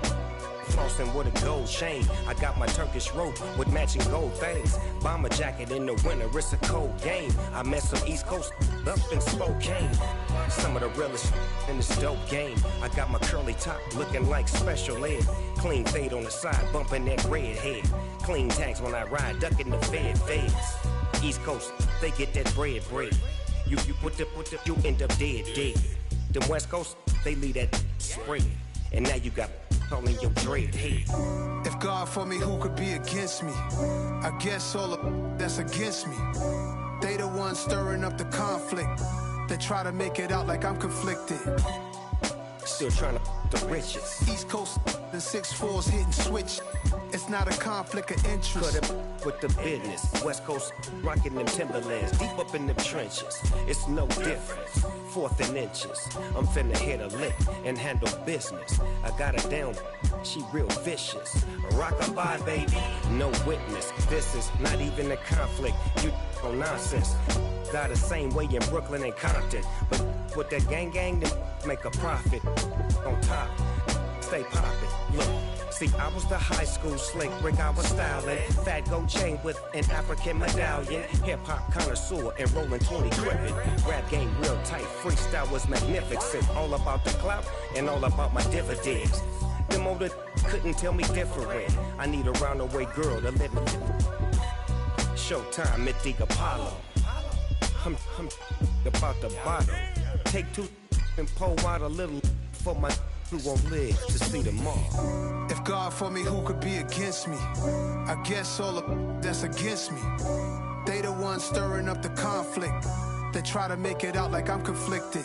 Flossing with a gold chain. I got my Turkish rope with matching gold things. Bomber jacket in the winter, it's a cold game. I met some East Coast up in Spokane. Some of the realest in this dope game. I got my curly top looking like special ed. Clean fade on the side, bumping that red head. Clean tags when I ride, ducking the feds. East Coast, they get that bread. You put the, you end up dead. Them West Coast, they leave that spread. And now you got all in your dread head. If God for me, who could be against me? I guess all of that's against me. They the ones stirring up the conflict. They try to make it out like I'm conflicted. Still trying to the riches. East Coast and 6'4's hitting switch. It's not a conflict of interest. Cut it with the business. West Coast rocking them Timberlands, deep up in them trenches. It's no difference. 4th and inches. I'm finna hit a lick and handle business. I got her down, she real vicious. Rock-a-bye, baby, no witness. This is not even a conflict. You on nonsense. Got the same way in Brooklyn and Compton. But with that gang, then make a profit. On top, stay poppin'. Look. See, I was the high school slick Rick, I was styling. Fat gold chain with an African medallion. Hip-hop connoisseur and rolling 20 gripping. Rap game real tight, freestyle was magnificent. All about the clout and all about my dividends. Them older couldn't tell me different. I need a roundaway girl to live in. Showtime, Mythic Apollo. I'm about the bottle. Take 2 and pour out a little for my who won't live to see tomorrow. If God for me, who could be against me? I guess all of that's against me. They the ones stirring up the conflict. They try to make it out like I'm conflicted.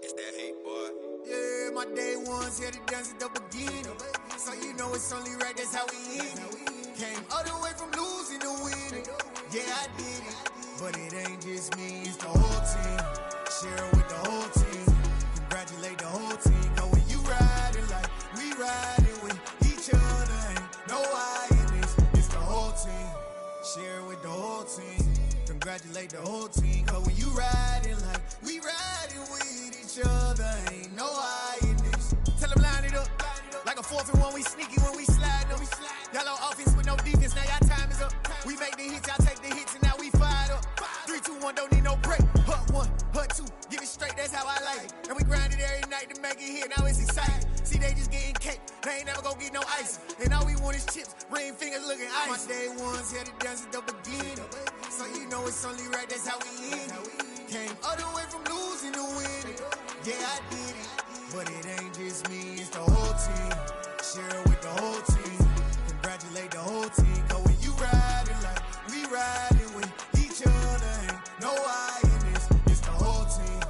It's that hate, boy. Yeah, my day ones here to dance at the beginning. So you know it's only right, that's how we end it. Came all the way from losing to winning. Yeah, I did it. But it ain't just me, it's the whole team. Share with the whole team. Congratulate the whole team. Cause when you riding like we riding with each other, ain't no I in this. It's the whole team. Share with the whole team. Congratulate the whole team. Cause when you riding like we riding with each other, ain't no I in this. Tell them line it up. Like a 4th and 1, we sneaky when we slide them. Yellow offense with no defense, now y'all time is up. We make the hits, y'all take the hits, and now we fired up. 3, 2, 1, don't need no break. Hut 1, hut 2, give it straight, that's how I like it. And we grind it every night to make it hit, now it's exciting. See, they just getting cake, they ain't never gonna get no ice. And all we want is chips, ring fingers looking ice. My day ones here to dance at the beginning. So you know it's only right, that's how we end it. Came all the way from losing to winning. Yeah, I did it. But it ain't just me, it's the whole team. Share with the whole team. Congratulate the whole team. Cause when you riding like we riding with each other, ain't no I in this. It's the whole team.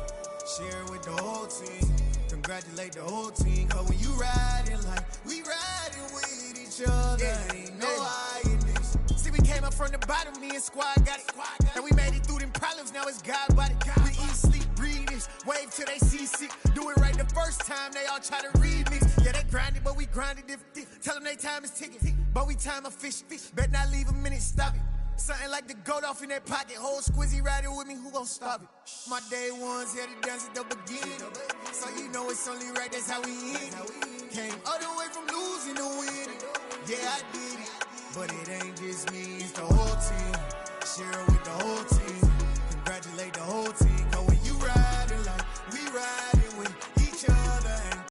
Share with the whole team. Congratulate the whole team. Cause when you riding like we riding with each other, ain't no I in this. See, we came up from the bottom, me and squad got it. And we made it through them problems, now it's God body. We eat, sleep, breathe this. Wave till they see sick. Do it right the first time, they all try to remix. Yeah, they grinded, but we grinded different. Tell them they time is ticking, but we time efficient. Bet not leave a minute, stop it. Something like the goat off in that pocket. Whole squizzy riding with me, who gon' stop it? My day ones here to dance at the beginning. So you know it's only right, that's how we end it. Came all the way from losing to winning. Yeah, I did it. But it ain't just me, it's the whole team. Share it with the whole team.